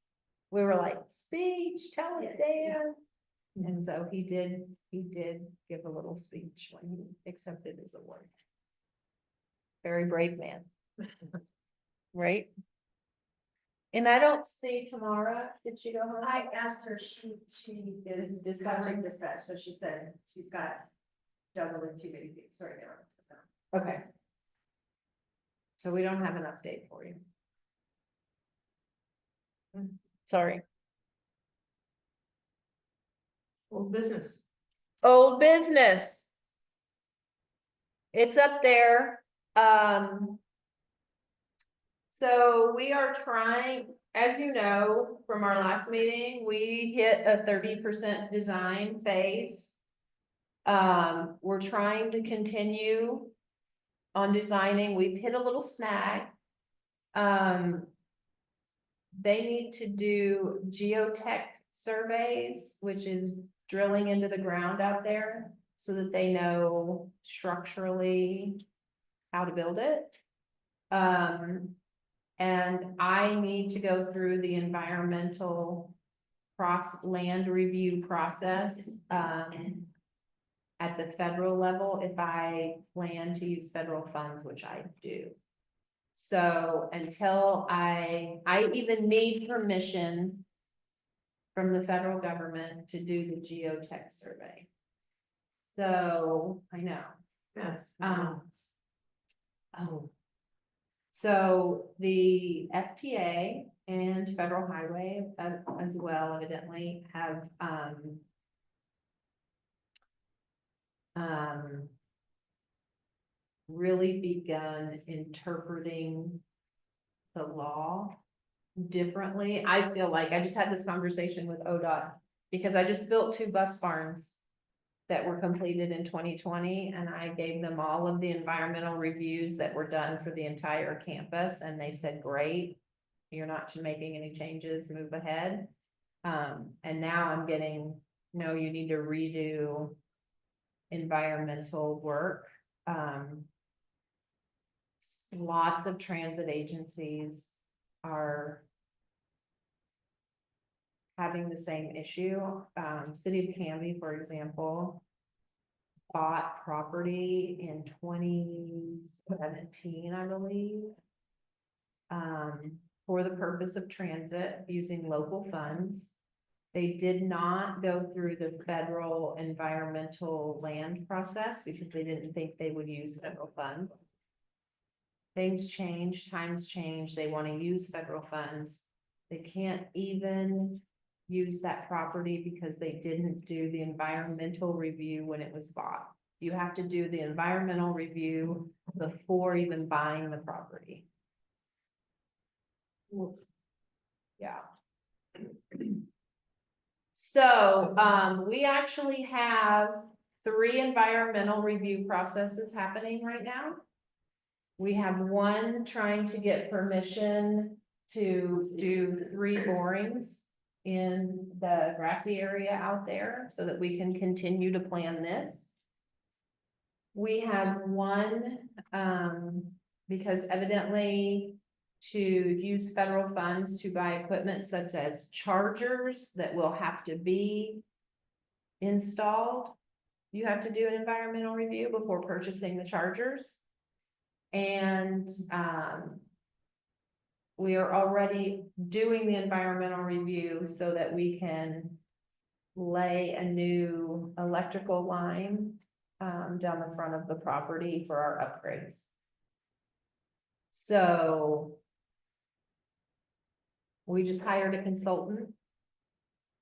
We were like, speech, tell us, Yes. Dan. And so he did give a little speech when he accepted his award. Very brave man. Right? And I don't see Tamara. Did she go home? I asked her, she is covering dispatch, so she said she's got juggling too many things right now. Okay. So we don't have an update for you. Sorry. Old business. Old business. It's up there. So we are trying, as you know, from our last meeting, we hit a 30% design phase. We're trying to continue on designing. We've hit a little snag. They need to do geotech surveys, which is drilling into the ground out there so that they know structurally how to build it. And I need to go through the environmental land review process, at the federal level, if I plan to use federal funds, which I do. So until I even need permission from the federal government to do the geotech survey. So, I know, Yes. oh. So the FTA and Federal Highway as well evidently have, really begun interpreting the law differently. I feel like I just had this conversation with ODOT because I just built 2 bus barns that were completed in 2020, and I gave them all of the environmental reviews that were done for the entire campus, and they said, great. You're not making any changes, move ahead. And now I'm getting, no, you need to redo environmental work. Lots of transit agencies are having the same issue. City of Canby, for example, bought property in 2017, I believe, for the purpose of transit using local funds. They did not go through the federal environmental land process because they didn't think they would use federal funds. Things change, times change, they want to use federal funds. They can't even use that property because they didn't do the environmental review when it was bought. You have to do the environmental review before even buying the property. Yeah. So, we actually have 3 environmental review processes happening right now. We have one trying to get permission to do 3 borings in the grassy area out there so that we can continue to plan this. We have one, because evidently to use federal funds to buy equipment such as chargers that will have to be installed, you have to do an environmental review before purchasing the chargers. And, we are already doing the environmental review so that we can lay a new electrical line down the front of the property for our upgrades. So we just hired a consultant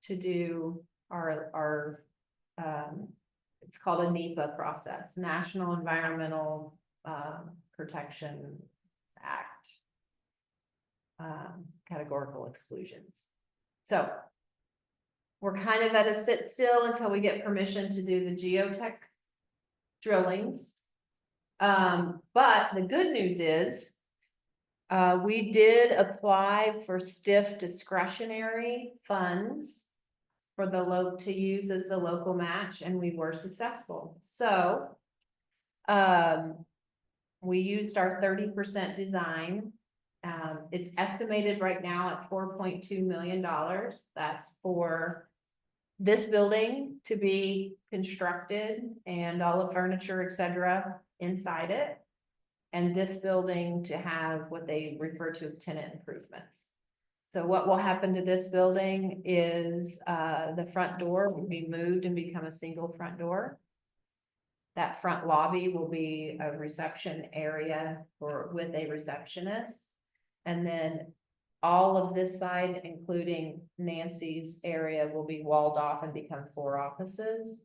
to do our it's called a NEPA process, National Environmental Protection Act. Categorical exclusions. So we're kind of at a sit still until we get permission to do the geotech drillings. But the good news is we did apply for STIF discretionary funds for the to use as the local match, and we were successful. So we used our 30% design. It's estimated right now at $4.2 million. That's for this building to be constructed and all the furniture, etc., inside it. And this building to have what they refer to as tenant improvements. So what will happen to this building is the front door will be moved and become a single front door. That front lobby will be a reception area with a receptionist. And then all of this side, including Nancy's area, will be walled off and become 4 offices.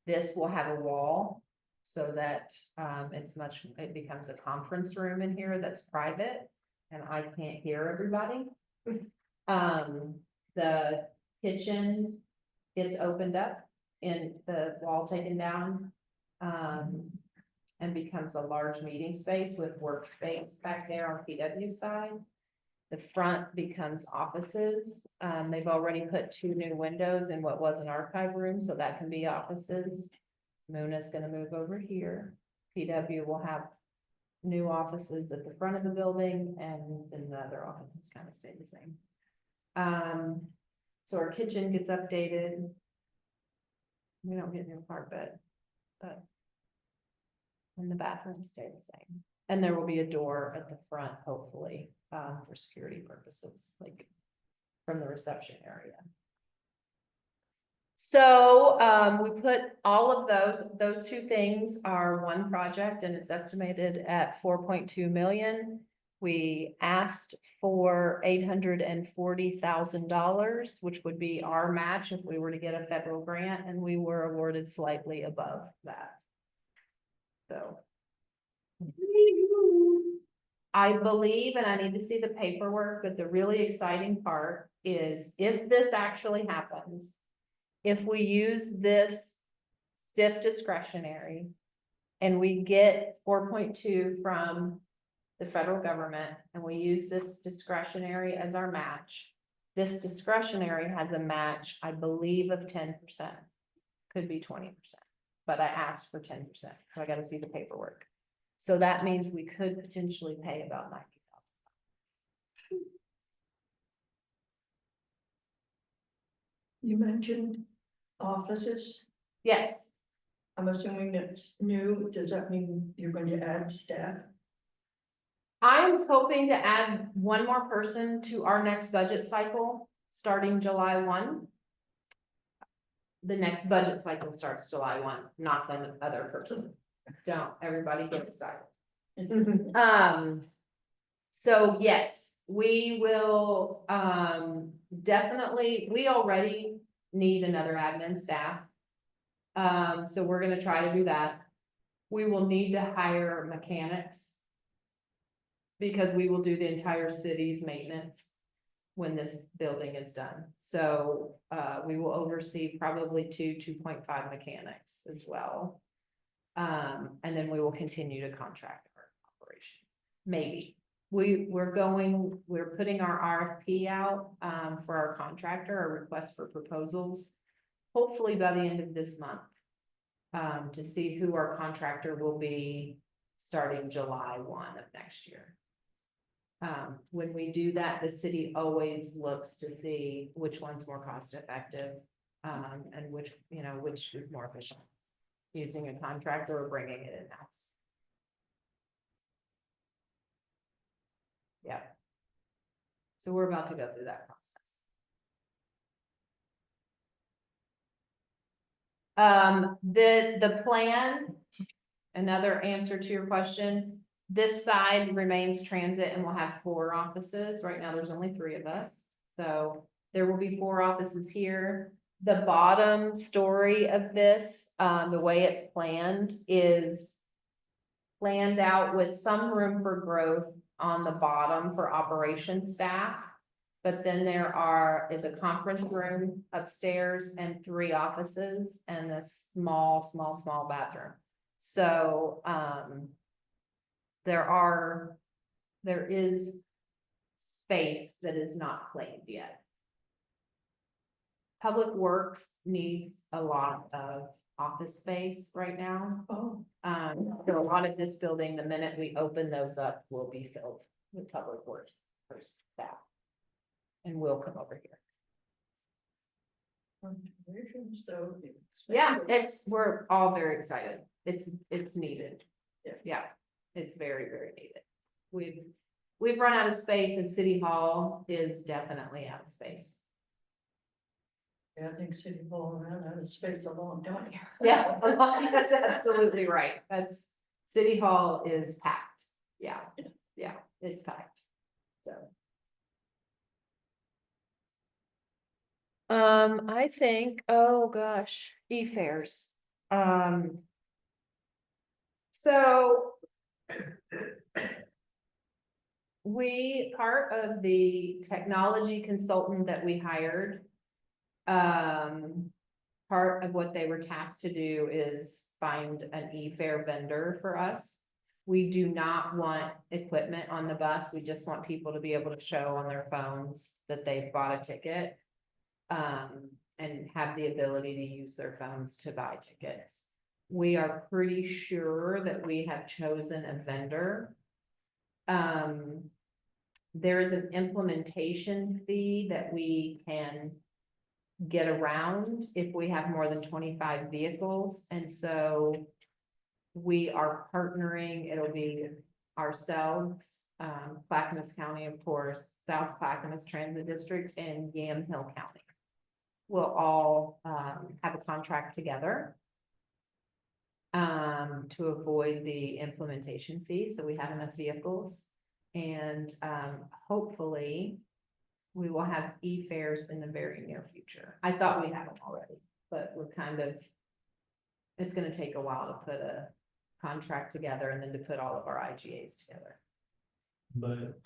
This will have a wall so that it becomes a conference room in here that's private and I can't hear everybody. The kitchen gets opened up and the wall taken down. And becomes a large meeting space with workspace back there on PW side. The front becomes offices. They've already put 2 new windows in what was an archive room, so that can be offices. Muna's gonna move over here. PW will have new offices at the front of the building, and then the other offices kind of stay the same. So our kitchen gets updated. We don't get new carpet, but. And the bathrooms stay the same. And there will be a door at the front, hopefully, for security purposes, like from the reception area. So, we put all of those two things are one project and it's estimated at 4.2 million. We asked for $840,000, which would be our match if we were to get a federal grant, and we were awarded slightly above that. So. I believe, and I need to see the paperwork, but the really exciting part is if this actually happens, if we use this stiff discretionary and we get 4.2 from the federal government and we use this discretionary as our match, this discretionary has a match, I believe, of 10%. Could be 20%, but I asked for 10%, so I gotta see the paperwork. So that means we could potentially pay about $90,000. You mentioned offices. Yes, I'm assuming it's new. Does that mean you're going to add staff? I'm hoping to add one more person to our next budget cycle, starting July 1. The next budget cycle starts July 1, not the other person. Don't everybody get excited. So yes, we will, definitely, we already need another admin staff. So we're gonna try to do that. We will need to hire mechanics. Because we will do the entire city's maintenance when this building is done. So, we will oversee probably 2.5 mechanics as well. And then we will continue to contract our operation. Maybe. We're putting our RFP out, for our contractor, our request for proposals. Hopefully by the end of this month. To see who our contractor will be starting July 1 of next year. When we do that, the city always looks to see which one's more cost effective, and which is more efficient. Using a contractor or bringing it in-house. Yeah. So we're about to go through that process. The plan, another answer to your question. This side remains transit and we'll have 4 offices. Right now, there's only 3 of us. So there will be 4 offices here. The bottom story of this, the way it's planned is planned out with some room for growth on the bottom for operations staff. But then there is a conference room upstairs and 3 offices and a small bathroom. So, there is space that is not claimed yet. Public Works needs a lot of office space right now. Oh, So a lot of this building, the minute we open those up, will be filled with Public Works for staff. And we'll come over here. so. Yeah, we're all very excited. It's needed. Yeah, it's very, very needed. We've run out of space and City Hall is definitely out of space. Yeah, I think City Hall ran out of space a long time. Yeah, that's absolutely right. City Hall is packed. Yeah, it's packed. So. I think, oh gosh, e-fairs. So. Part of the technology consultant that we hired. Part of what they were tasked to do is find an e-fare vendor for us. We do not want equipment on the bus. We just want people to be able to show on their phones that they've bought a ticket. And have the ability to use their phones to buy tickets. We are pretty sure that we have chosen a vendor. There is an implementation fee that we can get around if we have more than 25 vehicles. And so we are partnering, it'll be ourselves, Clackamas County, of course, South Clackamas Transit District, and Yamhill County will all, have a contract together to avoid the implementation fee, so we have enough vehicles. And, hopefully, we will have e-fares in the very near future. I thought we had them already, but we're kind of, it's gonna take a while to put a contract together and then to put all of our IGAs together. But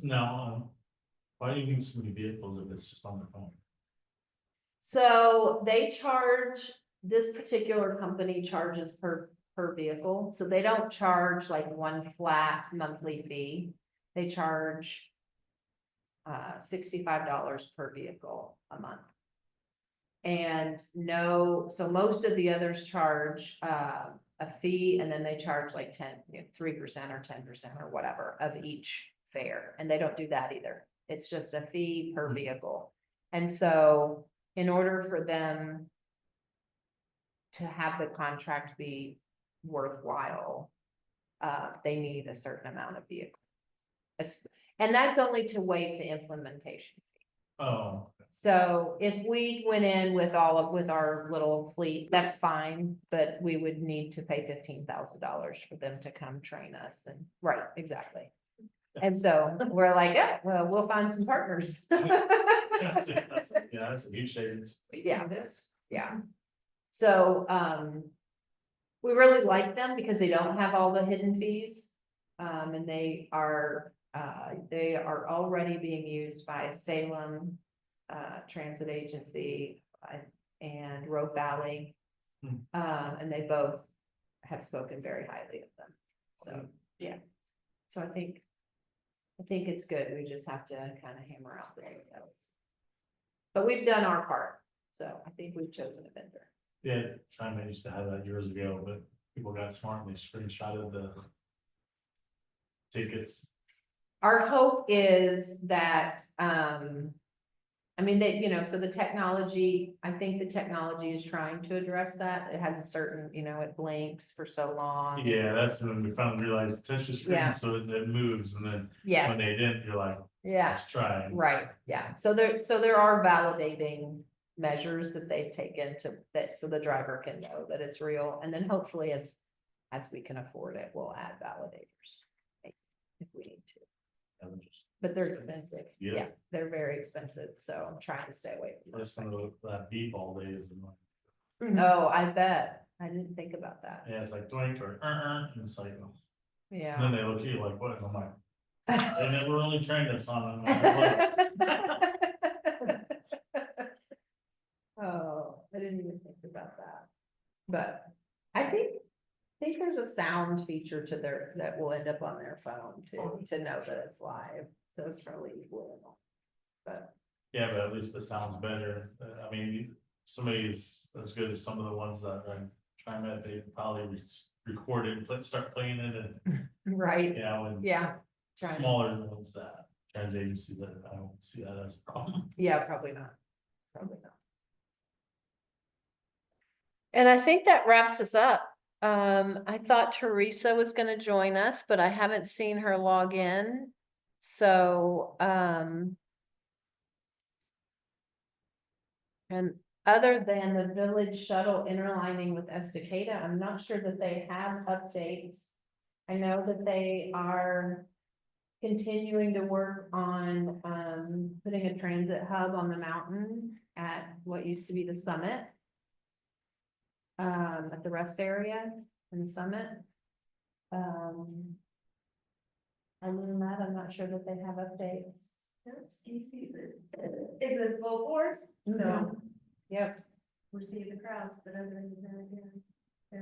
now, why do you need so many vehicles if it's just on the phone? So they charge, this particular company charges per vehicle, so they don't charge like one flat monthly fee. They charge $65 per vehicle a month. And no, so most of the others charge a fee, and then they charge like 3% or 10% or whatever of each fare, and they don't do that either. It's just a fee per vehicle. And so in order for them to have the contract be worthwhile, they need a certain amount of vehicles. And that's only to waive the implementation. Oh, So if we went in with our little fleet, that's fine, but we would need to pay $15,000 for them to come train us, and, right, exactly. And so we're like, yeah, well, we'll find some partners. that's a huge savings. Yeah, yeah. So, we really like them because they don't have all the hidden fees. And they are already being used by Salem, Transit Agency, and Rogue Valley. And they both have spoken very highly of them. So, yeah. So I think it's good. We just have to kind of hammer out the details. But we've done our part, so I think we've chosen a vendor. Yeah, China used to have that years ago, but people got smart and they screenshotted the tickets. Our hope is that, I mean, so the technology, I think the technology is trying to address that. It has a certain, it blinks for so long. Yeah, that's when we finally realized touch the Yeah. screen so it moves, and then when Yes, they didn't, you're like, yeah, let's try. right, yeah. So there are validating measures that they've taken so the driver can know that it's real. And then hopefully as we can afford it, we'll add validators if we need to. But they're expensive. Yeah. Yeah, they're very expensive. So I'm trying to stay away from those. Listen to that beep all day is annoying. Oh, I bet. I didn't think about that. Yeah, it's like doink or and it's like, and Yeah. then they look at you like, what? I'm like, they never really trained us on it. Oh, I didn't even think about that. But I think there's a sound feature that will end up on their phone to know that it's live. So it's probably little. But Yeah, but at least the sound's better. I mean, somebody's as good as some of the ones that I try met, they probably record it and start playing it, and right, when yeah. Trying- smaller ones that trans agencies, that I don't see that as a problem. Yeah, probably not. Probably not. And I think that wraps us up. I thought Teresa was gonna join us, but I haven't seen her log in. So, And other than the village shuttle interlining with Estacada, I'm not sure that they have updates. I know that they are continuing to work on, putting a transit hub on the mountain at what used to be the summit. At the rest area in the summit. Other than that, I'm not sure that they have updates. Ski season is in full force, so Yep, we're seeing the crowds, but other than that, yeah.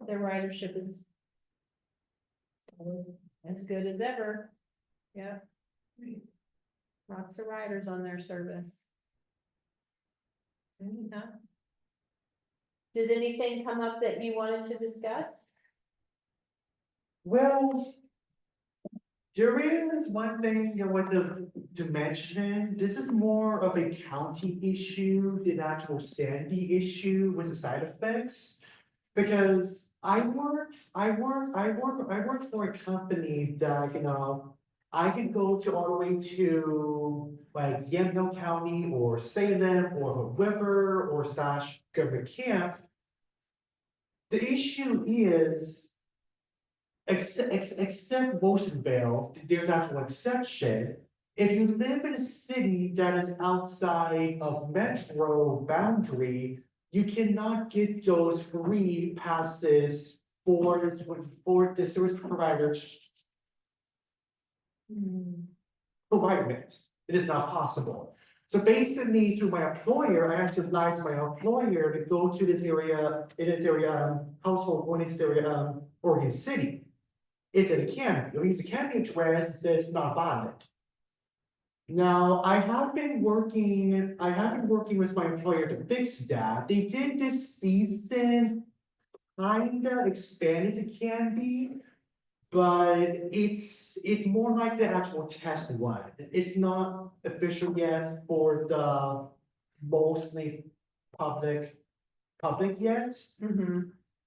their ridership is as good as ever. Yep. Lots of riders on their service. Yeah. Did anything come up that you wanted to discuss? Well, there is one thing I want to mention. This is more of a county issue than actual Sandy issue with the side effects. Because I work for a company that, I could go to all the way to like Yamhill County or Salem or Hood River or slash Government Camp. The issue is, except Wilsonville, there's actual exception. If you live in a city that is outside of metro boundary, you cannot get those free passes for the service providers requirement. It is not possible. So basically, through my employer, I have to lie to my employer to go to this area, household, going to this area, Oregon City. It's in a county, or use a county address, it says not valid. Now, I have been working with my employer to fix that. They did this season kinda expanded to Canby. But it's more like the actual test one. It's not official yet for the mostly public yet.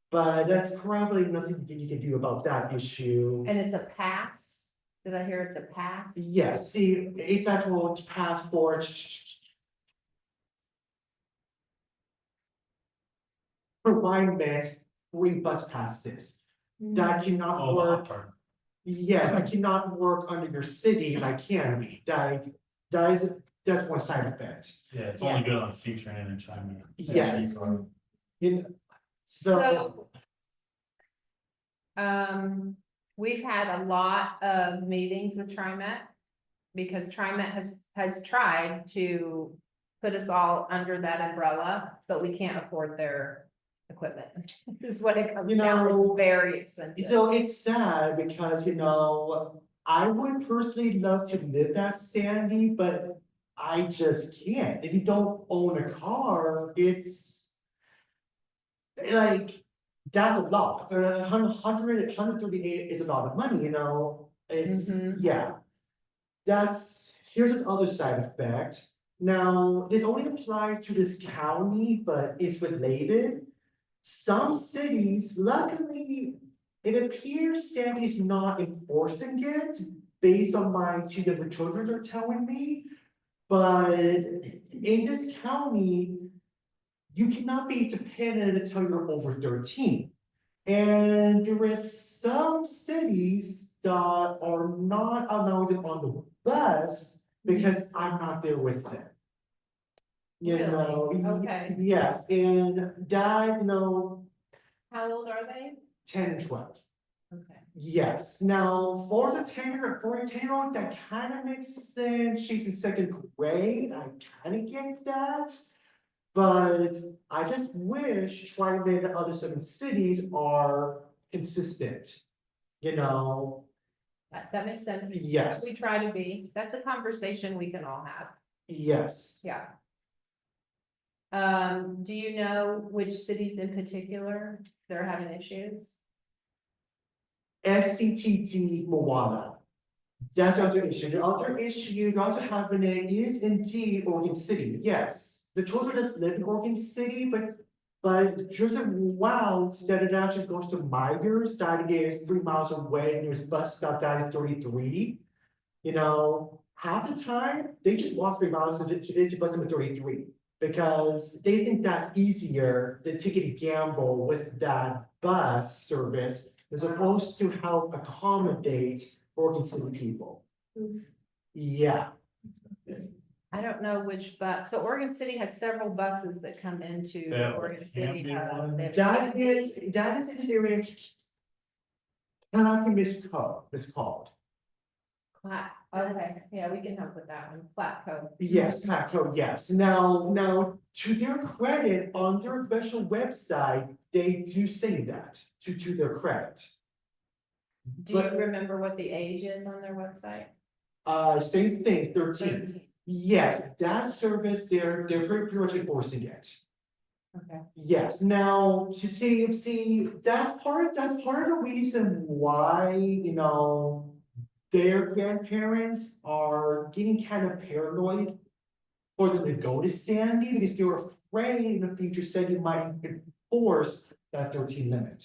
But that's probably nothing you can do about that issue. And it's a pass? Did I hear it's a pass? Yes, see, it's actual passport. Requirement, free bus passes. That cannot Oh, the work. hot card. Yes, I cannot work under your city, and I can be, that's one side effect. Yeah, it's only good on C-Tran and China. Yes. So, We've had a lot of meetings with TriMet. Because TriMet has tried to put us all under that umbrella, but we can't afford their equipment. Is what it comes down, it's very expensive. so it's sad because, I would personally love to live that Sandy, but I just can't. If you don't own a car, it's like, that's a lot. 138 is a lot of money, it's, yeah. Here's this other side effect. Now, this only applies to this county, but it's related. Some cities, luckily, it appears Sandy's not enforcing it based on my two different children are telling me. But in this county, you cannot be dependent until you're over 13. And there is some cities that are not allowed them on the bus because I'm not there with them. Okay. Yes, and that, How old are they? 10 and 12. Okay. Yes, now for a 10-year-old, that kind of makes sense. She's in second grade. I kind of get that. But I just wish TriMet and other 7 cities are consistent. That makes sense. Yes, We try to be. That's a conversation we can all have. yes. Yeah. Do you know which cities in particular they're having issues? SCTD Moana. That's the other issue. The other issue you also have is indeed Oregon City. Yes, the children just live in Oregon City, but there's a route that it actually goes to Myers that is 3 miles away, and there's a bus stop that is 33. Half the time they just walk 3 miles and it's bus number 33 because they think that's easier than taking a gamble with that bus service as opposed to help accommodate Oregon City people. Yeah. I don't know which bus, so Oregon City has several buses that come into Yeah, Oregon City. Canby one. They have That is an area. Cannot be miscalled. Okay, yeah, we can help with that one, Platco. Yes, Plateau, yes. Now, to their credit, on their official website, they do say that, to their credit. Do you But- remember what the age is on their website? Same thing, 13. 13. Yes, that service, they're pretty much enforcing it. Okay. Yes, now, to see, that's part of the reason why, their grandparents are getting kind of paranoid for them to go to Sandy because they're afraid in the future Sandy might enforce that 13 limit.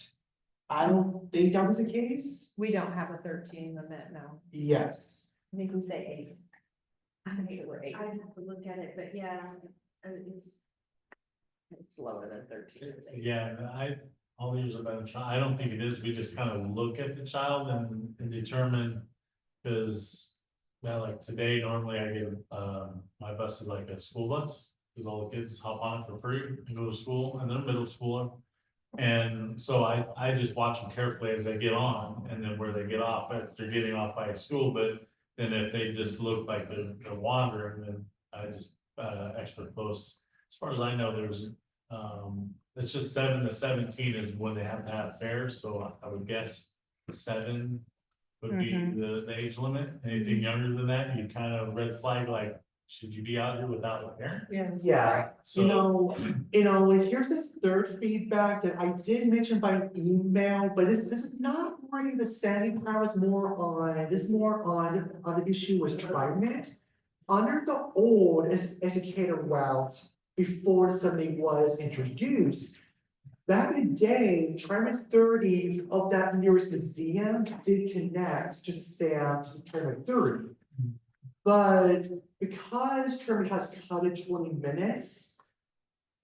I don't think that was the case. We don't have a 13 limit, no. Yes. I think we say 8. I'm sure we're 8. I'd have to look at it, but yeah, I mean, It's lower than 13. It's 8. Yeah, and all the years I've been a child, I don't think it is, we just kind of look at the child and determine. Cause, well, like today, normally I get, my bus is like a school bus, cause all the kids hop on it for free and go to school, and they're middle schooler. And so I just watch them carefully as they get on, and then where they get off, if they're getting off by a school, but then if they just look like they're wandering, then I just, extra close. As far as I know, there's, it's just 7 to 17 is when they have to have fairs, so I would guess 7 would be the age limit. Anything younger than that, you kind of red flag, like, should you be out here without a parent? Yeah. Yeah, So, here's this third feedback that I did mention by email, but this is not really the sandy part, it's more on, this is more on the issue with TriMet. Under the old educator route, before the Sunday was introduced, back in the day, TriMet 30 of that nearest museum did connect to Sam to TriMet 30. But because TriMet has cut it 20 minutes,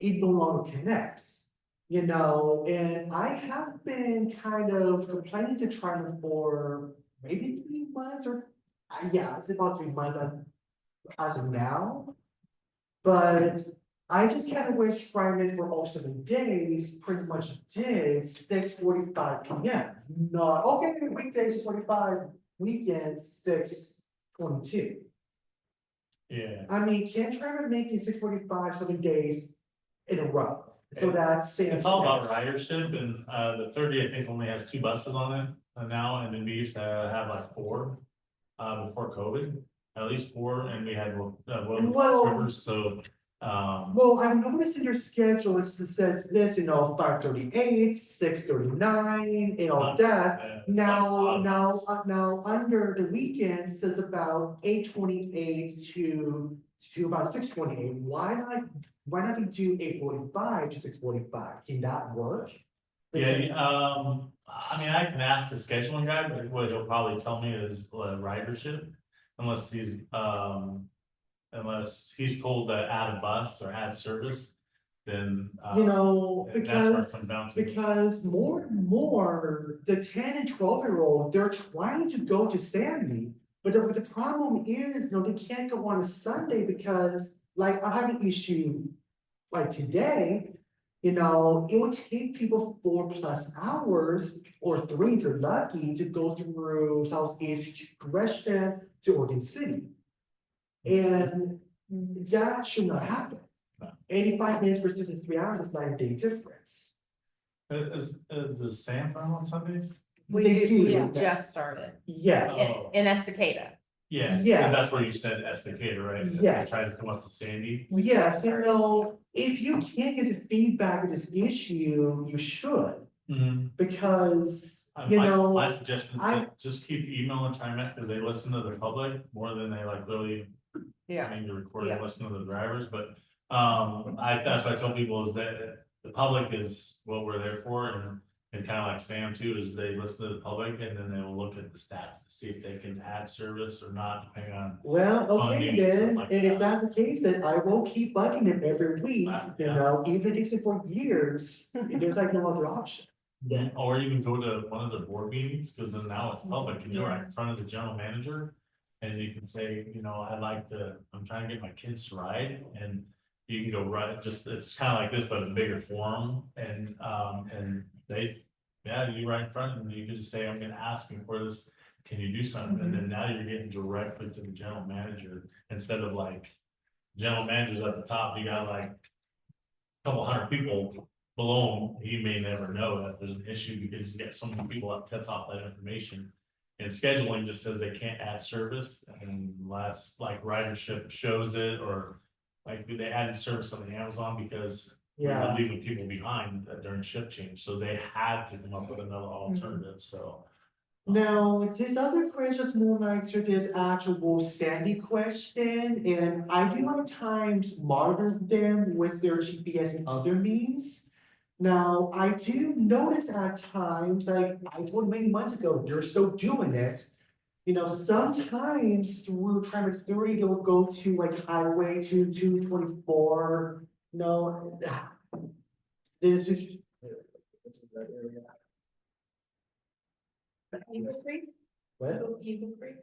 it no longer connects, you know, and I have been kind of complaining to TriMet for maybe 3 months or, yeah, it's about 3 months as of now. But I just kind of wish TriMet for all 7 days pretty much did 6:45 PM. Not, okay, weekdays 45, weekends 6:22. yeah, I mean, can TriMet make it 6:45 7 days in a row? So that's. it's all about ridership, and, the 30, I think, only has 2 buses on it now, and then we used to have like 4. Before COVID, at least 4, and we had, Well- Rivers, so, Well, I've noticed in your schedule, it says this, 5:38, 6:39, and all that. it's like odd ones. Now, under the weekend says about 8:28 to about 6:28. Why not they do 8:45 to 6:45? Can that work? Yeah, I mean, I can ask the scheduling guy, but what he'll probably tell me is ridership. Unless he's told to add a bus or add service, then. You know, and that's where it because. comes down to. Because more and more, the 10 and 12-year-old, they're trying to go to Sandy. But the problem is, they can't go on a Sunday because, like, I have an issue like today. It would take people 4+ hours or 3 if you're lucky to go through Southeast Gresham to Oregon City. And that should not happen. 85 minutes versus 3 hours is 9-day difference. Does Sam run on Sundays? They do. We just started Yes, Oh. in Estacada. Yeah, Yes. because that's where you said Estacada, right? That they Yes. Tried to come up to Sandy. yes, if you can't get the feedback of this issue, you should, because, My suggestion is I- to just keep emailing TriMet, because they listen to the public more than they like really. Yeah. I mean, to record Yeah. and listen to the drivers, but, that's what I tell people is that the public is what we're there for, and kind of like Sam too, is they listen to the public, and then they will look at the stats to see if they can add service or not, depending on. well, okay, needs and stuff then, like and if that. that's the case, then I will keep bugging them every week, Yeah. even if it's for years, there's like no other option. Then, or even go to one of the board meetings, because then now it's public and you're right in front of the general manager. And you can say, I'm trying to get my kids to ride, and you can go right, it's kind of like this, but a bigger forum, and you right in front, and you can just say, I'm gonna ask him for this, can you do something? And then now you're getting directly to the general manager, instead of like, general managers at the top, you got like a couple hundred people below him, he may never know that there's an issue because he's got so many people that cuts off that information. And scheduling just says they can't add service unless like ridership shows it, or like they added service on the Amazon because we Yeah. were leaving people behind during shift change, so they had to come up with another alternative, so. Now, this other question is more like to this actual Sandy question, and I do at times monitor them with their GPS and other means. Now, I do notice at times, like I told many months ago, they're still doing it. You know, sometimes through Tremor 30, they'll go to like Highway 224, no. There's just. Eagle Creek? What? Eagle Creek?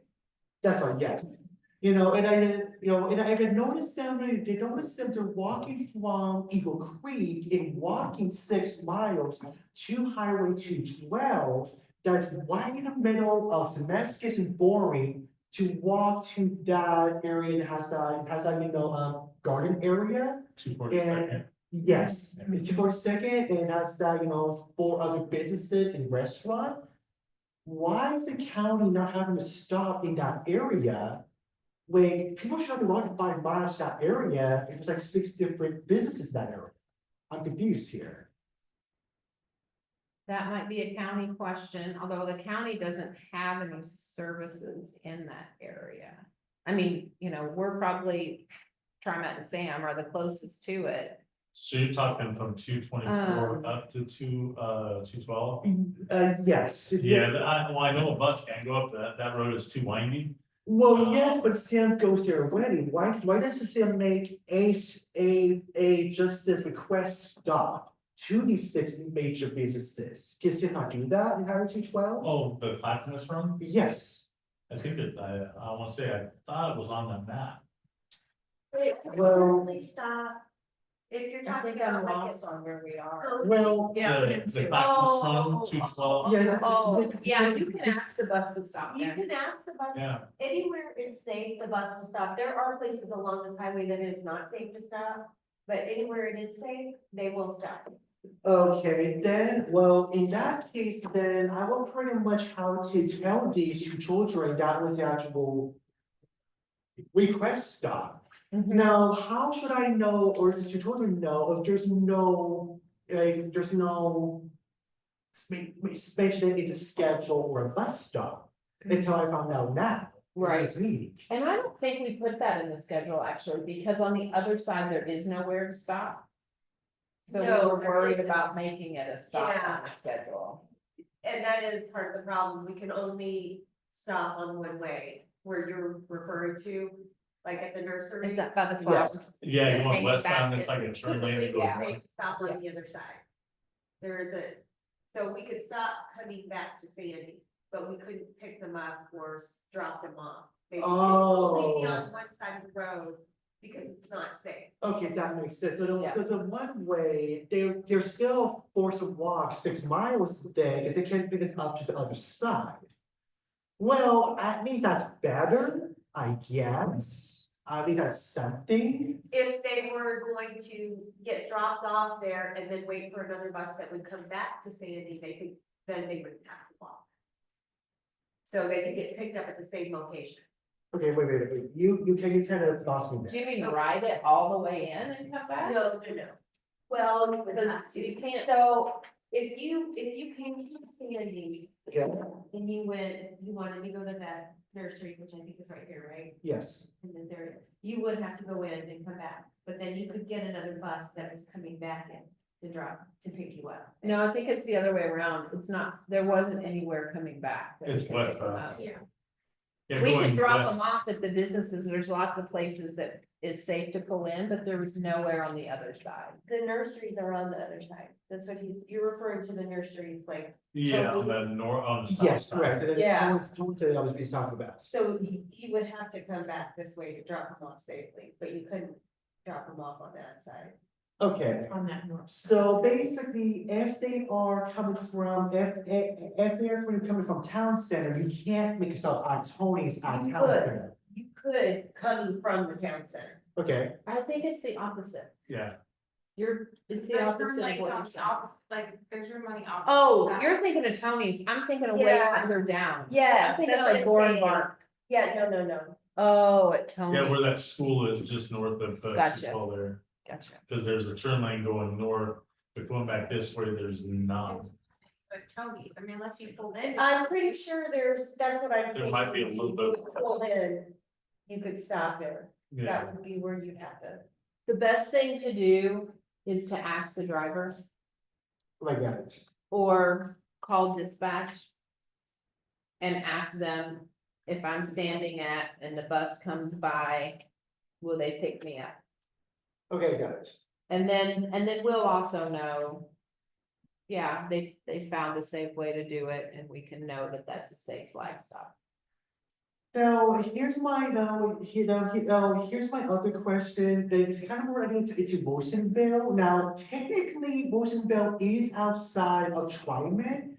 That's right, yes. You know, and I, you know, and I did notice them, they noticed them, they're walking from Eagle Creek and walking 6 miles to Highway 212. That's right in the middle of Damascus and Boring to walk to that area that has that, you know, garden area. 242nd. Yes, 242nd, and has that, you know, 4 other businesses and restaurant. Why is the county not having to stop in that area? When people should only walk 5 miles to that area, if there's like 6 different businesses in that area. I'm confused here. That might be a county question, although the county doesn't have any services in that area. I mean, you know, we're probably, TriMet and Sam are the closest to it. So you're talking from 224 up to 212? Yes. Yeah, I know a bus can't go up that road is too winding. Well, yes, but Sam goes there already. Why doesn't Sam make a justice request stop to these 6 major businesses? Can Sam not do that in Highway 212? Oh, the Clackamas run? Yes. I think that, I wanna say, I thought it was on that map. Well- Currently stop, if you're I talking think I'm about like. lost on where we are. Well, The Clackamas run, 212. Yeah. Oh, yeah, you can ask the bus to stop You there. can ask the bus, Yeah. anywhere it's safe, the bus will stop. There are places along this highway that it is not safe to stop. But anywhere it is safe, they will stop. Okay, then, well, in that case, then I will pretty much have to tell these 2 children that was the actual request stop. Now, how should I know, or the 2 children know, if there's no, like, there's no space in the schedule or a bus stop, until I found out now. in Right. this meeting. And I don't think we put that in the schedule actually, because on the other side, there is nowhere to stop. So we No, were there worried isn't. about making it a stop Yeah. on the schedule. And that is part of the problem. We can only stop on one way where you're referring to, like at the nursery. Is that by the Yes. farm? Yeah, you Hanging want westbound, it's basket. like a turn lane. that Typically, goes it's north. safe to stop Yeah. on the other side. There is a, so we could stop coming back to Sandy, but we couldn't pick them up or drop them off. They would only be on one side of the road because it's not safe. Okay, that makes sense. So Yeah. the one way, they're still forced to walk 6 miles a day because they can't get it up to the other side. Well, at least that's better, I guess. At least that's something. If they were going to get dropped off there and then wait for another bus that would come back to Sandy, then they would have to walk. So they could get picked up at the same location. Okay, wait. You kind of lost me Do there. you mean ride it all the way in and come back? No. Well, you would have Because you to. can't, So if you came to Sandy Okay, and you wanted to go to that nursery, which I think is right here, right? yes. In this area, you would have to go in and come back, but then you could get another bus that was coming back in to pick you up. no, I think it's the other way around. It's not, there wasn't anywhere coming back. that we It's could pick westbound. them up. Yeah. Yeah, We going could drop them west. off at the businesses. There's lots of places that is safe to pull in, but there was nowhere on the other side. The nurseries are on the other side. That's what you're referring to the nurseries, like, Yeah, on the on the south Yes, side. correct. And then Yeah. someone said I was being talked about. so you would have to come back this way to drop them off safely, but you couldn't drop them off on that side. Okay. On that north. So basically, if they are coming from, if they are coming from town center, you can't make yourself at Tony's at You town could. center. You could coming from the town center. Okay, I think it's the opposite. Yeah, It's the There's room opposite of like what on you're the saying. opposite, like, there's room on the opposite. Oh, side. you're thinking of Tony's. I'm thinking of way Yeah. further down. I'm Yes, thinking that's of what like I'm Bourne saying. Bark. Yeah, no. Oh, at Tony's. yeah, where that school is just north of Gotcha. 212 there, Gotcha. because there's a turn lane going north, but going back this way, there's none. But Tony's, I mean, unless you pulled in. I'm pretty sure that's what I'm saying. There might be a If little you bit- would pull in, you could stop there. Yeah, That would be where you'd have to. The best thing to do is to ask the driver. Like that. or call dispatch. And ask them if I'm standing at and the bus comes by, will they pick me up? Okay, got it. And then we'll also know. Yeah, they found a safe way to do it and we can know that that's a safe flag stop. Now, here's my, here's my other question, it's kind of related to Wilsonville. Now, technically, Wilsonville is outside of Trimet,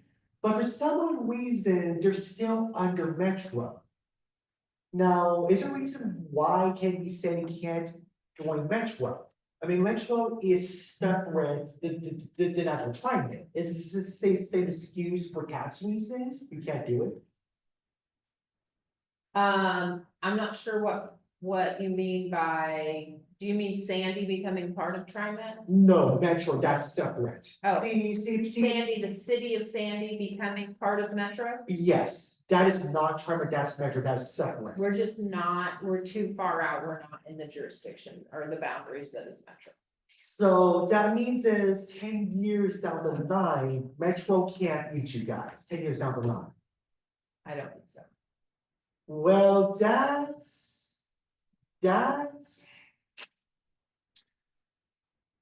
but for some reason, they're still under Metro. Now, is there a reason why Kennedy said he can't join Metro? I mean, Metro is separate, the natural Trimet. Is this the same excuse for tax reasons? You can't do it? I'm not sure what you mean by, do you mean Sandy becoming part of TriMet? No, Metro, that's separate. Oh. See, Sandy, the city of Sandy becoming part of Metro? yes, that is not Trimet, that's Metro, that's separate. We're just not, we're too far out, we're not in the jurisdiction or the boundaries that is Metro. So that means is 10 years down the line, Metro can't reach you guys, 10 years down the line. I don't think so. Well,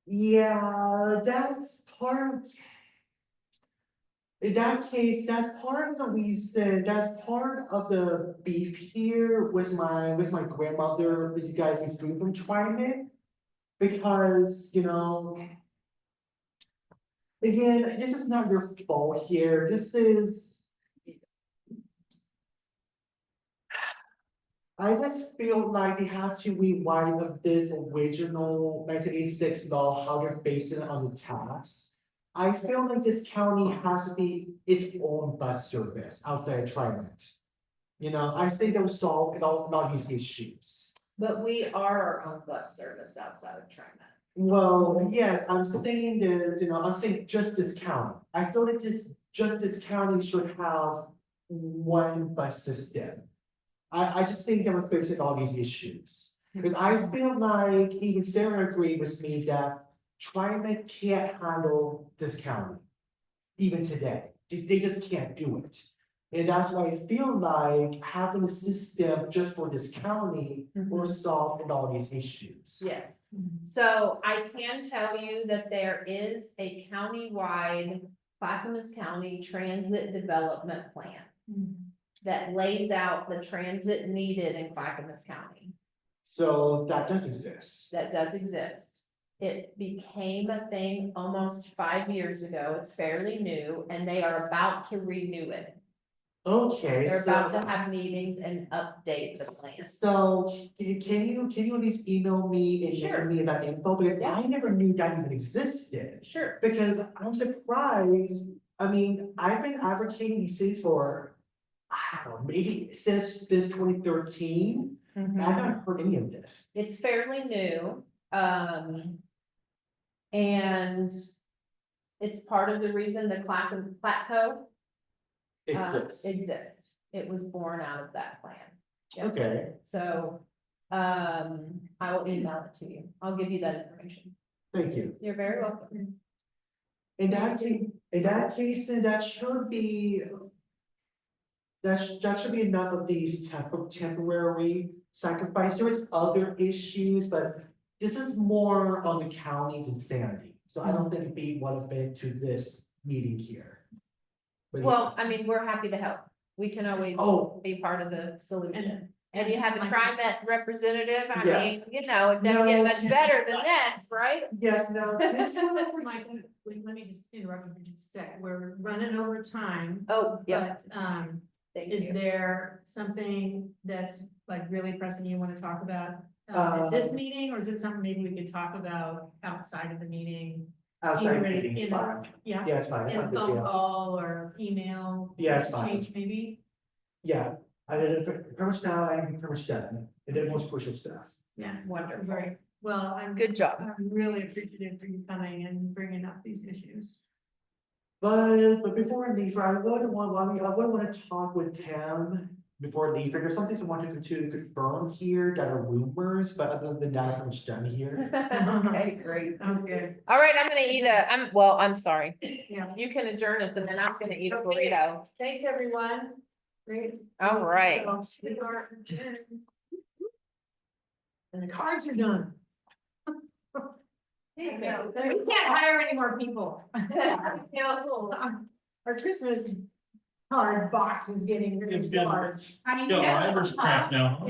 yeah, that's part. In that case, that's part of the reason, that's part of the beef here with my grandmother, with you guys withdrew from trying it. Because, you know. Again, this is not your fault here, this is. I just feel like they have to rewind of this original 1986 law, how they're basing it on the tax. I feel like this county has to be its own bus service outside of Trimet. You know, I think they'll solve all these issues. But we are our own bus service outside of TriMet. Well, yes, I'm saying this, you know, I'm saying Justice County. I feel like Justice County should have one bus system. I just think they were fixing all these issues. Because I feel like even Sarah agreed with me that Trimet can't handle this county. Even today, they just can't do it. And that's why I feel like having a system just for this county will solve all these issues. Yes, so I can tell you that there is a countywide Clackamas County Transit Development Plan. That lays out the transit needed in Clackamas County. So that does exist. That does exist. It became a thing almost 5 years ago. It's fairly new and they are about to renew it. Okay, They're about to so, have meetings and update the plan. so can you at least email me and Sure. give me that info? Because Yeah. I never knew that even existed. Sure. Because I'm surprised, I mean, I've been advocating these things for, I don't know, maybe since 2013. Mm-hmm. I haven't heard any of this. It's fairly new, and it's part of the reason the Platco exists. It was born out of that plan. Yep. Okay, So, I will email it to you. I'll give you that information. thank you. You're very welcome. In that case, then that should be. That should be enough of these temporary sacrifice. There is other issues, but this is more on the county than Sandy. So I don't think it'd be one fit to this meeting here. But yeah. Well, I mean, we're happy to help. We can always Oh. be part of the solution. And you have a TriMet representative, I Yes. mean, you know, it doesn't get No. much better than this, right? Yes, now, this Michael, wait, let me just interrupt you for just a sec, we're running over time, Oh, yeah, but, thank is you. there something that's like really pressing you wanna talk about? At this meeting, or is it something maybe we could talk about outside of the meeting? outside Either meeting, in it's a- fine. Yeah, Yeah, it's fine. It's in not a a big phone deal. call or email? Yeah, it's fine. Exchange maybe? Yeah, I did it pretty much now, I am pretty much done. And then most crucial stuff. Yeah. Wonderful. Very, well, I'm. Good job. I'm really appreciative for you coming and bringing up these issues. But before I leave, I would want to talk with Tim before leaving, there's something I wanted to confirm here that are rumors, but other than that, I'm just done here. Okay, great. Okay, All right, I'm gonna eat I'm sorry. yeah. You can adjourn us and then I'm gonna eat a Okay. burrito. Thanks, everyone. Great. All right. We are adjourned. And the cards are done. We can't hire any more people. Our Christmas card box is getting really It's getting- large. I mean, Got yeah. liver's cramp now.